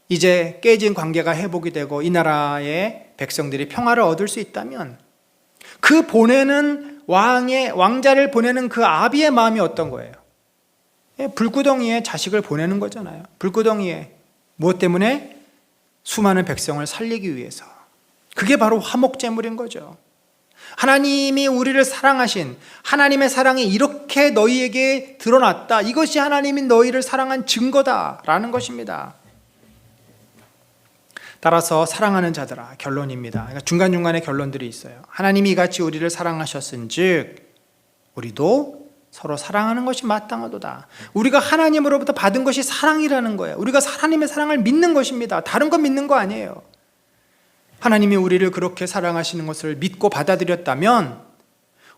이제 깨진 관계가 회복이 되고 이 나라의 백성들이 평화를 얻을 수 있다면, 그 보내는 왕자를 보내는 그 아비의 마음이 어떤 거예요? 불구덩이에 자식을 보내는 거잖아요. 불구덩이에 무엇 때문에? 수많은 백성을 살리기 위해서. 그게 바로 화목제물인 거죠. 하나님이 우리를 사랑하신 하나님의 사랑이 이렇게 너희에게 드러났다. 이것이 하나님이 너희를 사랑한 증거다라는 것입니다. 따라서 사랑하는 자들아, 결론입니다. 그러니까 중간중간에 결론들이 있어요. 하나님이 이같이 우리를 사랑하셨은즉 우리도 서로 사랑하는 것이 마땅하도다. 우리가 하나님으로부터 받은 것이 사랑이라는 거예요. 우리가 하나님의 사랑을 믿는 것입니다. 다른 거 믿는 거 아니에요. 하나님이 우리를 그렇게 사랑하시는 것을 믿고 받아들였다면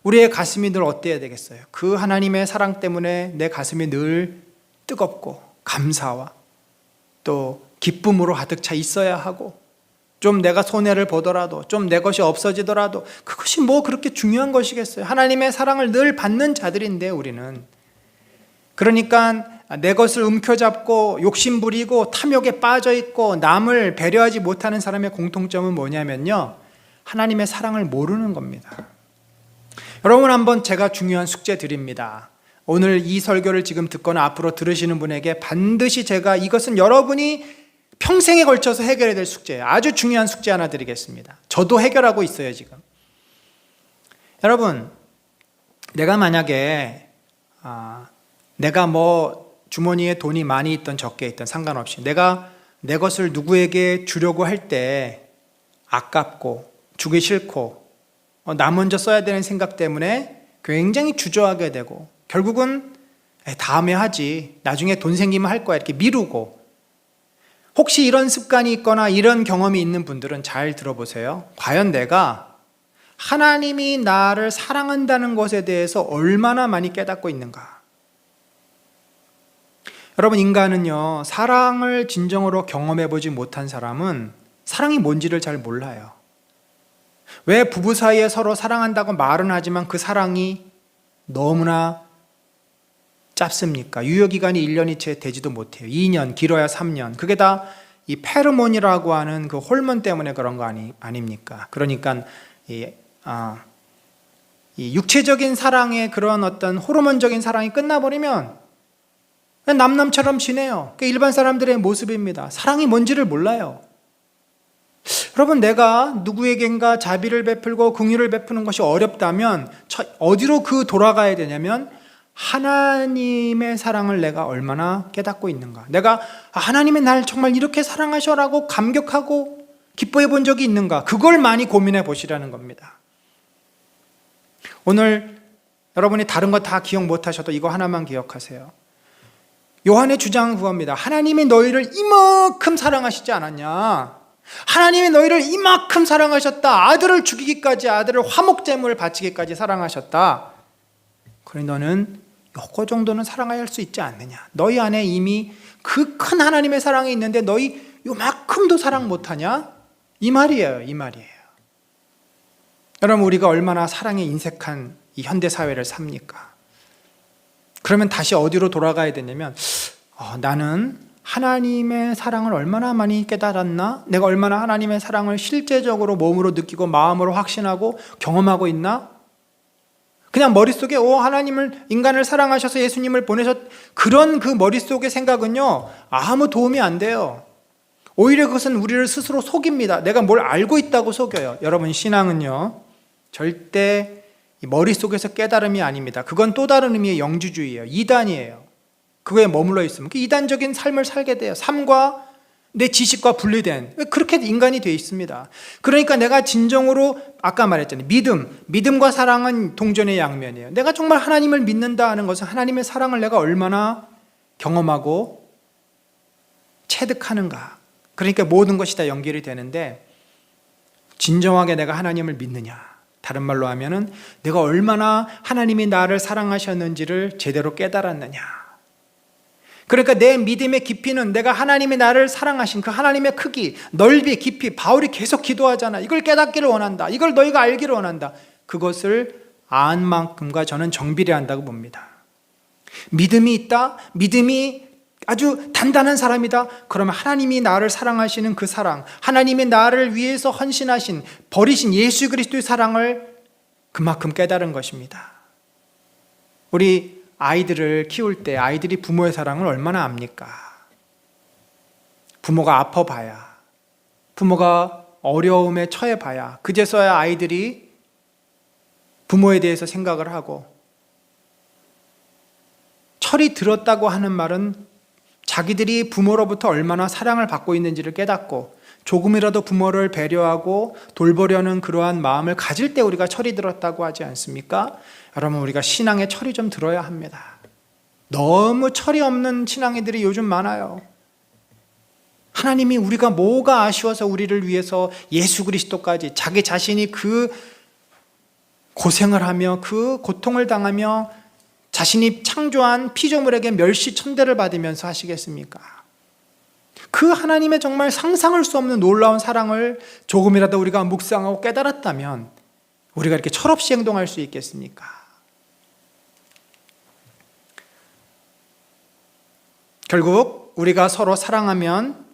우리의 가슴이 늘 어때야 되겠어요? 그 하나님의 사랑 때문에 내 가슴이 늘 뜨겁고 감사와 또 기쁨으로 가득 차 있어야 하고, 좀 내가 손해를 보더라도, 좀 내 것이 없어지더라도 그것이 그렇게 중요한 것이겠어요? 하나님의 사랑을 늘 받는 자들인데 우리는. 그러니까 내 것을 움켜잡고 욕심부리고 탐욕에 빠져있고 남을 배려하지 못하는 사람의 공통점은 뭐냐면요, 하나님의 사랑을 모르는 겁니다. 여러분, 한번 제가 중요한 숙제 드립니다. 오늘 이 설교를 지금 듣거나 앞으로 들으시는 분에게 반드시 제가 이것은 여러분이 평생에 걸쳐서 해결해야 될 숙제예요. 아주 중요한 숙제 하나 드리겠습니다. 저도 해결하고 있어요 지금. 여러분, 내가 만약에 내가 뭐 주머니에 돈이 많이 있던 적게 있던 상관없이 내가 내 것을 누구에게 주려고 할 때 아깝고 주기 싫고 나 먼저 써야 되는 생각 때문에 굉장히 주저하게 되고 결국은 다음에 하지, 나중에 돈 생기면 할 거야, 이렇게 미루고, 혹시 이런 습관이 있거나 이런 경험이 있는 분들은 잘 들어보세요. 과연 내가 하나님이 나를 사랑한다는 것에 대해서 얼마나 많이 깨닫고 있는가? 여러분, 인간은요, 사랑을 진정으로 경험해 보지 못한 사람은 사랑이 뭔지를 잘 몰라요. 왜 부부 사이에 서로 사랑한다고 말은 하지만 그 사랑이 너무나 짧습니까? 유효기간이 1년이 채 되지도 못해요. 2년, 길어야 3년. 그게 다 이 페로몬이라고 하는 그 호르몬 때문에 그런 거 아닙니까? 그러니까 이 육체적인 사랑의 그런 어떤 호르몬적인 사랑이 끝나버리면 남남처럼 지내요. 그게 일반 사람들의 모습입니다. 사랑이 뭔지를 몰라요. 여러분, 내가 누구에겐가 자비를 베풀고 긍휼을 베푸는 것이 어렵다면 어디로 돌아가야 되냐면 하나님의 사랑을 내가 얼마나 깨닫고 있는가. 내가 하나님의 날 정말 이렇게 사랑하셔라고 감격하고 기뻐해 본 적이 있는가. 그걸 많이 고민해 보시라는 겁니다. 오늘 여러분이 다른 거 다 기억 못 하셔도 이거 하나만 기억하세요. 요한의 주장은 그겁니다. 하나님이 너희를 이만큼 사랑하시지 않았냐? 하나님이 너희를 이만큼 사랑하셨다. 아들을 죽이기까지, 아들을 화목제물을 바치기까지 사랑하셨다. 그래, 너는 요거 정도는 사랑해야 할 수 있지 않느냐? 너희 안에 이미 그 큰 하나님의 사랑이 있는데 너희 요만큼도 사랑 못하냐? 이 말이에요. 이 말이에요. 여러분, 우리가 얼마나 사랑에 인색한 이 현대 사회를 삽니까? 그러면 다시 어디로 돌아가야 되냐면 나는 하나님의 사랑을 얼마나 많이 깨달았나? 내가 얼마나 하나님의 사랑을 실제적으로 몸으로 느끼고 마음으로 확신하고 경험하고 있나? 그냥 머릿속에 하나님을, 인간을 사랑하셔서 예수님을 보내셨, 그런 그 머릿속의 생각은요, 아무 도움이 안 돼요. 오히려 그것은 우리를 스스로 속입니다. 내가 뭘 알고 있다고 속여요. 여러분, 신앙은요, 절대 머릿속에서 깨달음이 아닙니다. 그건 또 다른 의미의 영주주의예요. 이단이에요. 그거에 머물러 있으면 이단적인 삶을 살게 돼요. 삶과 내 지식과 분리된, 그렇게 인간이 되어 있습니다. 그러니까 내가 진정으로 아까 말했잖아요. 믿음과 사랑은 동전의 양면이에요. 내가 정말 하나님을 믿는다 하는 것은 하나님의 사랑을 내가 얼마나 경험하고 체득하는가. 그러니까 모든 것이 다 연결이 되는데, 진정하게 내가 하나님을 믿느냐, 다른 말로 하면은 내가 얼마나 하나님이 나를 사랑하셨는지를 제대로 깨달았느냐. 그러니까 내 믿음의 깊이는 내가 하나님이 나를 사랑하신 그 하나님의 크기, 넓이, 깊이, 바울이 계속 기도하잖아. 이걸 깨닫기를 원한다. 이걸 너희가 알기를 원한다. 그것을 아는 만큼과 저는 정비례한다고 봅니다. 믿음이 있다? 믿음이 아주 단단한 사람이다? 그러면 하나님이 나를 사랑하시는 그 사랑, 하나님이 나를 위해서 헌신하신, 버리신 예수 그리스도의 사랑을 그만큼 깨달은 것입니다. 우리 아이들을 키울 때 아이들이 부모의 사랑을 얼마나 압니까? 부모가 아파봐야, 부모가 어려움에 처해봐야 그제서야 아이들이 부모에 대해서 생각을 하고, 철이 들었다고 하는 말은 자기들이 부모로부터 얼마나 사랑을 받고 있는지를 깨닫고 조금이라도 부모를 배려하고 돌보려는 그러한 마음을 가질 때 우리가 철이 들었다고 하지 않습니까? 여러분, 우리가 신앙에 철이 좀 들어야 합니다. 너무 철이 없는 신앙이들이 요즘 많아요. 하나님이 우리가 뭐가 아쉬워서 우리를 위해서 예수 그리스도까지, 자기 자신이 그 고생을 하며 그 고통을 당하며 자신이 창조한 피조물에게 멸시천대를 받으면서 하시겠습니까? 그 하나님의 정말 상상할 수 없는 놀라운 사랑을 조금이라도 우리가 묵상하고 깨달았다면 우리가 이렇게 철없이 행동할 수 있겠습니까? 결국 우리가 서로 사랑하면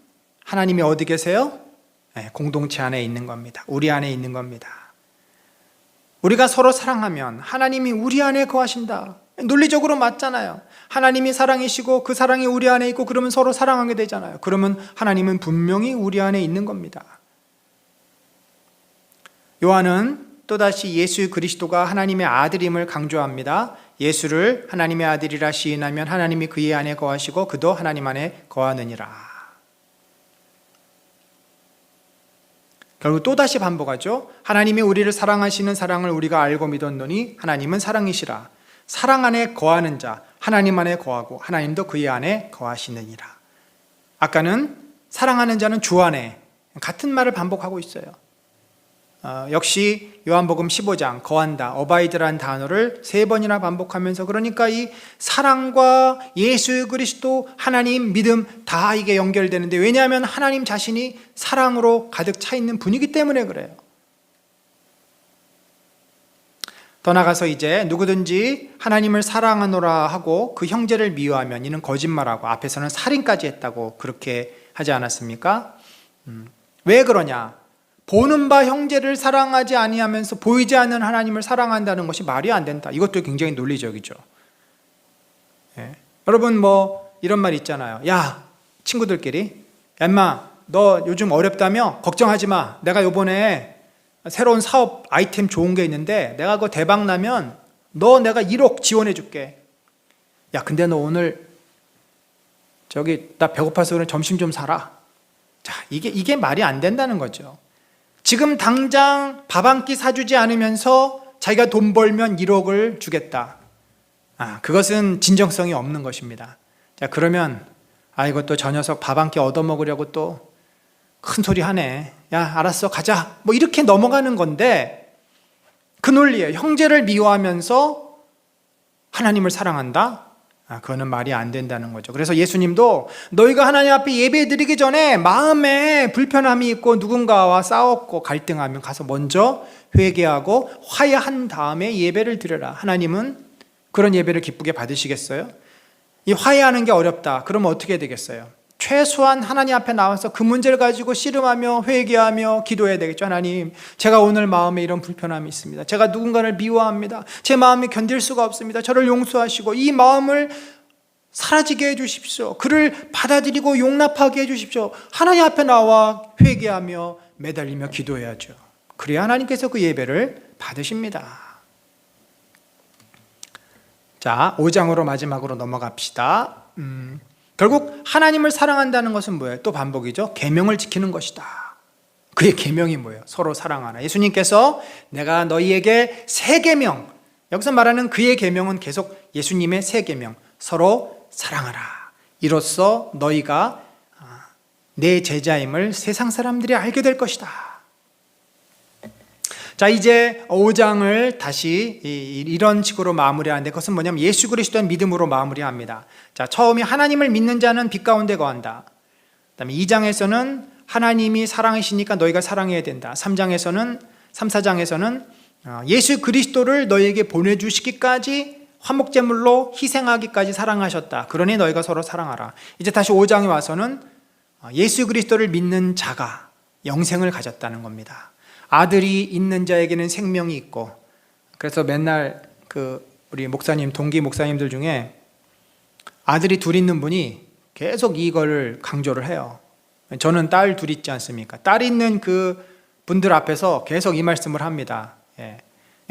하나님이 어디 계세요? 공동체 안에 있는 겁니다. 우리 안에 있는 겁니다. 우리가 서로 사랑하면 하나님이 우리 안에 거하신다. 논리적으로 맞잖아요. 하나님이 사랑이시고 그 사랑이 우리 안에 있고 그러면 서로 사랑하게 되잖아요. 그러면 하나님은 분명히 우리 안에 있는 겁니다. 요한은 또다시 예수 그리스도가 하나님의 아들임을 강조합니다. 예수를 하나님의 아들이라 시인하면 하나님이 그의 안에 거하시고 그도 하나님 안에 거하느니라. 결국 또다시 반복하죠. 하나님이 우리를 사랑하시는 사랑을 우리가 알고 믿었노니 하나님은 사랑이시라. 사랑 안에 거하는 자, 하나님 안에 거하고 하나님도 그의 안에 거하시느니라. 아까는 사랑하는 자는 주 안에, 같은 말을 반복하고 있어요. 역시 요한복음 15장 거한다, 어바이드라는 단어를 3번이나 반복하면서, 그러니까 이 사랑과 예수 그리스도, 하나님, 믿음 다 이게 연결되는데, 왜냐하면 하나님 자신이 사랑으로 가득 차 있는 분이기 때문에 그래요. 더 나아가서 이제 누구든지 하나님을 사랑하노라 하고 그 형제를 미워하면 이는 거짓말하고 앞에서는 살인까지 했다고 그렇게 하지 않았습니까? 왜 그러냐? 보는 바 형제를 사랑하지 아니하면서 보이지 않는 하나님을 사랑한다는 것이 말이 안 된다. 이것도 굉장히 논리적이죠. 여러분 뭐 이런 말 있잖아요. 야, 친구들끼리, 야 인마 너 요즘 어렵다며? 걱정하지 마. 내가 요번에 새로운 사업 아이템 좋은 게 있는데 내가 그거 대박 나면 너 내가 1억 지원해 줄게. 야 근데 너 오늘 나 배고파서 그래 점심 좀 사라. 자, 이게 말이 안 된다는 거죠. 지금 당장 밥 한 끼 사주지 않으면서 자기가 돈 벌면 1억을 주겠다. 그것은 진정성이 없는 것입니다. 자, 그러면 이것도 저 녀석 밥 한 끼 얻어먹으려고 또 큰 소리 하네. 야, 알았어, 가자. 뭐 이렇게 넘어가는 건데, 그 논리예요. 형제를 미워하면서 하나님을 사랑한다? 그거는 말이 안 된다는 거죠. 그래서 예수님도 너희가 하나님 앞에 예배 드리기 전에 마음에 불편함이 있고 누군가와 싸웠고 갈등하면 가서 먼저 회개하고 화해한 다음에 예배를 드려라. 하나님은 그런 예배를 기쁘게 받으시겠어요? 이 화해하는 게 어렵다. 그러면 어떻게 되겠어요? 최소한 하나님 앞에 나와서 그 문제를 가지고 씨름하며 회개하며 기도해야 되겠죠. 하나님, 제가 오늘 마음에 이런 불편함이 있습니다. 제가 누군가를 미워합니다. 제 마음이 견딜 수가 없습니다. 저를 용서하시고 이 마음을 사라지게 해주십시오. 그를 받아들이고 용납하게 해주십시오. 하나님 앞에 나와 회개하며 매달리며 기도해야죠. 그래야 하나님께서 그 예배를 받으십니다. 자, 5장으로 마지막으로 넘어갑시다. 결국 하나님을 사랑한다는 것은 뭐예요? 또 반복이죠. 계명을 지키는 것이다. 그의 계명이 뭐예요? 서로 사랑하라. 예수님께서 내가 너희에게 새 계명, 여기서 말하는 그의 계명은 계속 예수님의 새 계명, 서로 사랑하라. 이로써 너희가 내 제자임을 세상 사람들이 알게 될 것이다. 자, 이제 5장을 다시 이런 식으로 마무리하는데, 그것은 뭐냐면 예수 그리스도의 믿음으로 마무리합니다. 자, 처음이 하나님을 믿는 자는 빛 가운데 거한다. 그다음에 2장에서는 하나님이 사랑이시니까 너희가 사랑해야 된다. 3장에서는 3, 4장에서는 예수 그리스도를 너희에게 보내주시기까지 화목제물로 희생하기까지 사랑하셨다. 그러니 너희가 서로 사랑하라. 이제 다시 5장에 와서는 예수 그리스도를 믿는 자가 영생을 가졌다는 겁니다. 아들이 있는 자에게는 생명이 있고, 그래서 맨날 우리 목사님, 동기 목사님들 중에 아들이 둘 있는 분이 계속 이걸 강조를 해요. 저는 딸 둘 있지 않습니까? 딸 있는 그 분들 앞에서 계속 이 말씀을 합니다.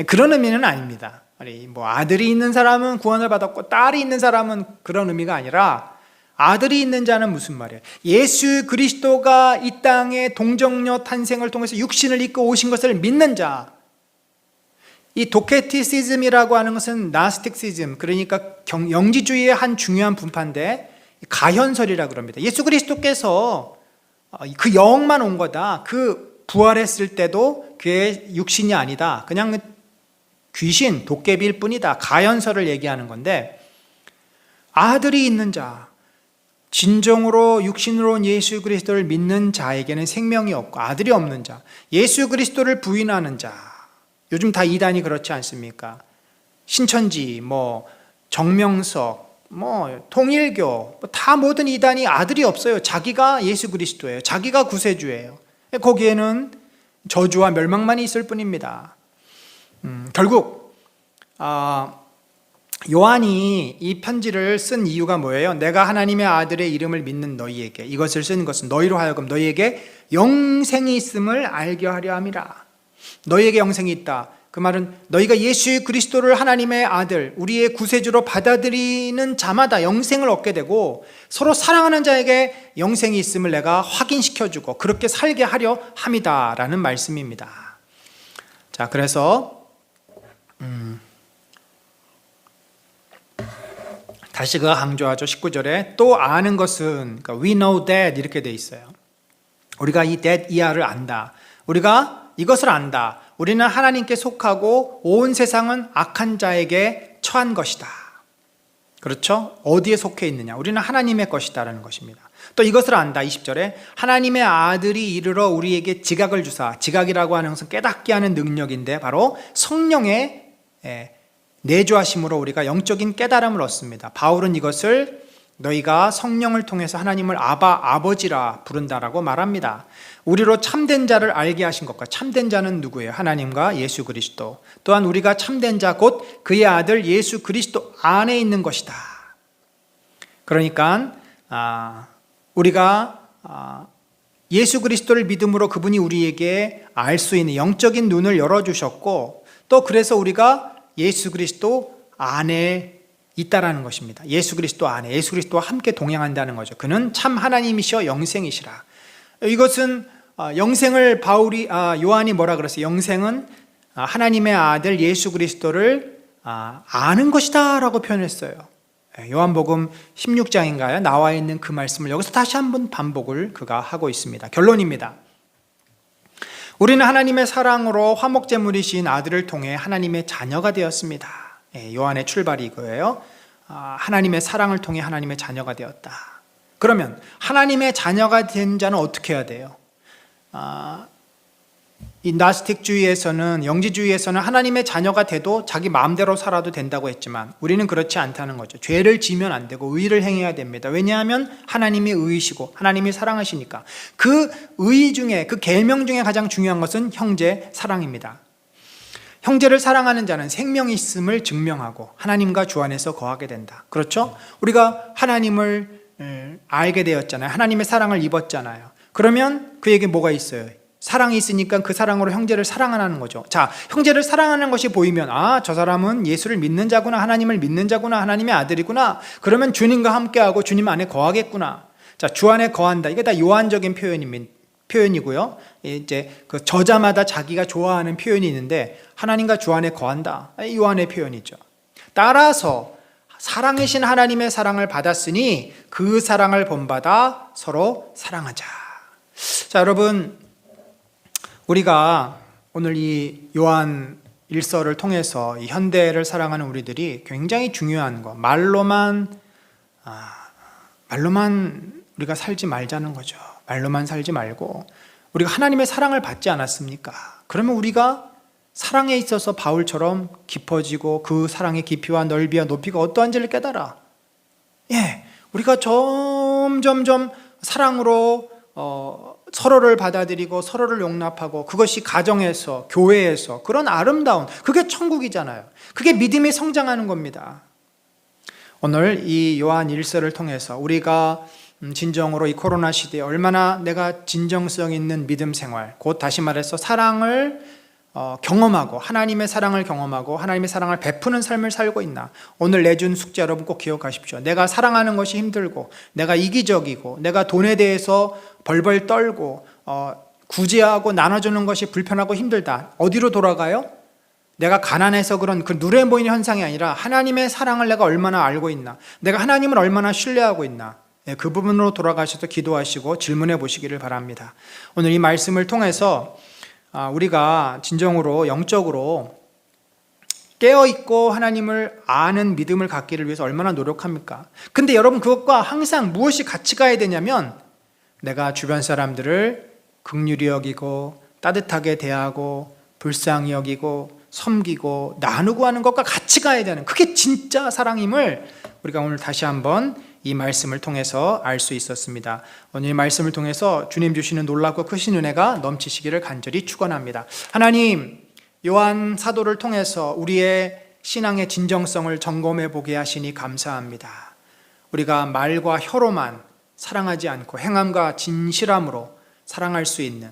그런 의미는 아닙니다. 뭐 아들이 있는 사람은 구원을 받았고 딸이 있는 사람은 그런 의미가 아니라, 아들이 있는 자는 무슨 말이에요? 예수 그리스도가 이 땅에 동정녀 탄생을 통해서 육신을 입고 오신 것을 믿는 자. 이 도케티시즘이라고 하는 것은 나스틱시즘, 그러니까 영지주의의 한 중요한 분파인데 가현설이라고 그럽니다. 예수 그리스도께서 그 영만 온 거다. 그 부활했을 때도 그의 육신이 아니다. 그냥 귀신, 도깨비일 뿐이다. 가현설을 얘기하는 건데, 아들이 있는 자, 진정으로 육신으로 온 예수 그리스도를 믿는 자에게는 생명이 없고 아들이 없는 자, 예수 그리스도를 부인하는 자, 요즘 다 이단이 그렇지 않습니까? 신천지, 정명석, 통일교, 다 모든 이단이 아들이 없어요. 자기가 예수 그리스도예요. 자기가 구세주예요. 거기에는 저주와 멸망만 있을 뿐입니다. 결국 요한이 이 편지를 쓴 이유가 뭐예요? 내가 하나님의 아들의 이름을 믿는 너희에게, 이것을 쓴 것은 너희로 하여금 너희에게 영생이 있음을 알게 하려 함이라. 너희에게 영생이 있다. 그 말은 너희가 예수 그리스도를 하나님의 아들, 우리의 구세주로 받아들이는 자마다 영생을 얻게 되고, 서로 사랑하는 자에게 영생이 있음을 내가 확인시켜주고 그렇게 살게 하려 함이다 라는 말씀입니다. 자, 그래서 다시 그가 강조하죠. 19절에 또 아는 것은, 그러니까 we know that 이렇게 돼 있어요. 우리가 이 that 이하를 안다. 우리가 이것을 안다. 우리는 하나님께 속하고 온 세상은 악한 자에게 처한 것이다. 그렇죠? 어디에 속해 있느냐? 우리는 하나님의 것이다라는 것입니다. 또 이것을 안다. 20절에 하나님의 아들이 이르러 우리에게 지각을 주사, 지각이라고 하는 것은 깨닫게 하는 능력인데 바로 성령의 내주하심으로 우리가 영적인 깨달음을 얻습니다. 바울은 이것을 너희가 성령을 통해서 하나님을 아버지라 부른다라고 말합니다. 우리로 참된 자를 알게 하신 것과, 참된 자는 누구예요? 하나님과 예수 그리스도. 또한 우리가 참된 자 곧 그의 아들 예수 그리스도 안에 있는 것이다. 그러니까 우리가 예수 그리스도를 믿음으로 그분이 우리에게 알 수 있는 영적인 눈을 열어주셨고, 또 그래서 우리가 예수 그리스도 안에 있다라는 것입니다. 예수 그리스도 안에, 예수 그리스도와 함께 동행한다는 거죠. 그는 참 하나님이시여 영생이시라. 이것은 영생을 요한이 뭐라 그랬어요? 영생은 하나님의 아들 예수 그리스도를 아는 것이다 라고 표현했어요. 요한복음 16장인가요? 나와 있는 그 말씀을 여기서 다시 한번 반복을 그가 하고 있습니다. 결론입니다. 우리는 하나님의 사랑으로 화목제물이신 아들을 통해 하나님의 자녀가 되었습니다. 요한의 출발이 이거예요. 하나님의 사랑을 통해 하나님의 자녀가 되었다. 그러면 하나님의 자녀가 된 자는 어떻게 해야 돼요? 이 나스틱주의에서는, 영지주의에서는 하나님의 자녀가 돼도 자기 마음대로 살아도 된다고 했지만 우리는 그렇지 않다는 거죠. 죄를 지면 안 되고 의를 행해야 됩니다. 왜냐하면 하나님이 의이시고 하나님이 사랑하시니까. 그 의 중에, 그 계명 중에 가장 중요한 것은 형제 사랑입니다. 형제를 사랑하는 자는 생명이 있음을 증명하고 하나님과 주 안에서 거하게 된다. 그렇죠? 우리가 하나님을 알게 되었잖아요. 하나님의 사랑을 입었잖아요. 그러면 그에게 뭐가 있어요? 사랑이 있으니까 그 사랑으로 형제를 사랑하는 거죠. 자, 형제를 사랑하는 것이 보이면 저 사람은 예수를 믿는 자구나, 하나님을 믿는 자구나, 하나님의 아들이구나. 그러면 주님과 함께하고 주님 안에 거하겠구나. 자, 주 안에 거한다. 이게 다 요한적인 표현이고요. 이제 그 저자마다 자기가 좋아하는 표현이 있는데 하나님과 주 안에 거한다. 요한의 표현이죠. 따라서 사랑이신 하나님의 사랑을 받았으니 그 사랑을 본받아 서로 사랑하자. 자, 여러분, 우리가 오늘 이 요한 1서를 통해서 이 현대를 사랑하는 우리들이 굉장히 중요한 거, 말로만 우리가 살지 말자는 거죠. 말로만 살지 말고 우리가 하나님의 사랑을 받지 않았습니까? 그러면 우리가 사랑에 있어서 바울처럼 깊어지고 그 사랑의 깊이와 넓이와 높이가 어떠한지를 깨달아. 우리가 점점점 사랑으로 서로를 받아들이고 서로를 용납하고, 그것이 가정에서, 교회에서, 그런 아름다운, 그게 천국이잖아요. 그게 믿음이 성장하는 겁니다. 오늘 이 요한 1서를 통해서 우리가 진정으로 이 코로나 시대에 얼마나 내가 진정성 있는 믿음 생활, 곧 다시 말해서 사랑을 경험하고, 하나님의 사랑을 경험하고 하나님의 사랑을 베푸는 삶을 살고 있나. 오늘 내준 숙제 여러분 꼭 기억하십시오. 내가 사랑하는 것이 힘들고, 내가 이기적이고, 내가 돈에 대해서 벌벌 떨고 구제하고 나눠주는 것이 불편하고 힘들다. 어디로 돌아가요? 내가 가난해서 그런 그 눈에 보이는 현상이 아니라 하나님의 사랑을 내가 얼마나 알고 있나, 내가 하나님을 얼마나 신뢰하고 있나, 그 부분으로 돌아가셔서 기도하시고 질문해 보시기를 바랍니다. 오늘 이 말씀을 통해서 우리가 진정으로 영적으로 깨어있고 하나님을 아는 믿음을 갖기를 위해서 얼마나 노력합니까? 근데 여러분, 그것과 항상 무엇이 같이 가야 되냐면, 내가 주변 사람들을 긍휼히 여기고 따뜻하게 대하고 불쌍히 여기고 섬기고 나누고 하는 것과 같이 가야 되는, 그게 진짜 사랑임을 우리가 오늘 다시 한번 이 말씀을 통해서 알 수 있었습니다. 오늘 이 말씀을 통해서 주님 주시는 놀랍고 크신 은혜가 넘치시기를 간절히 축원합니다. 하나님, 요한 사도를 통해서 우리의 신앙의 진정성을 점검해 보게 하시니 감사합니다. 우리가 말과 혀로만 사랑하지 않고 행함과 진실함으로 사랑할 수 있는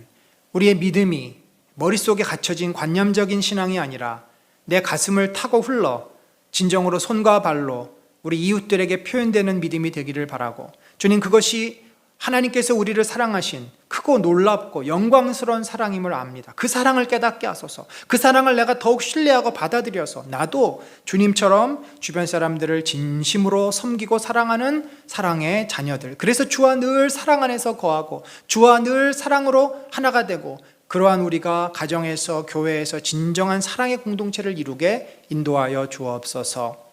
우리의 믿음이 머릿속에 갇혀진 관념적인 신앙이 아니라 내 가슴을 타고 흘러 진정으로 손과 발로 우리 이웃들에게 표현되는 믿음이 되기를 바라고, 주님, 그것이 하나님께서 우리를 사랑하신 크고 놀랍고 영광스러운 사랑임을 압니다. 그 사랑을 깨닫게 하소서. 그 사랑을 내가 더욱 신뢰하고 받아들여서 나도 주님처럼 주변 사람들을 진심으로 섬기고 사랑하는 사랑의 자녀들, 그래서 주와 늘 사랑 안에서 거하고 주와 늘 사랑으로 하나가 되고, 그러한 우리가 가정에서 교회에서 진정한 사랑의 공동체를 이루게 인도하여 주옵소서.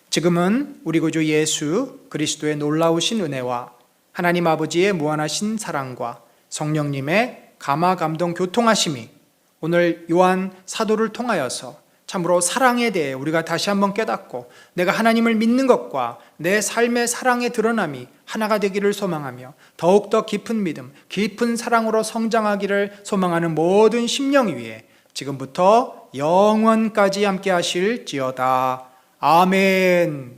지금은 우리 구주 예수 그리스도의 놀라우신 은혜와 하나님 아버지의 무한하신 사랑과 성령님의 감화 감동 교통하심이 오늘 요한 사도를 통하여서 참으로 사랑에 대해 우리가 다시 한번 깨닫고 내가 하나님을 믿는 것과 내 삶의 사랑의 드러남이 하나가 되기를 소망하며 더욱더 깊은 믿음, 깊은 사랑으로 성장하기를 소망하는 모든 심령 위에 지금부터 영원까지 함께 하실지어다. 아멘.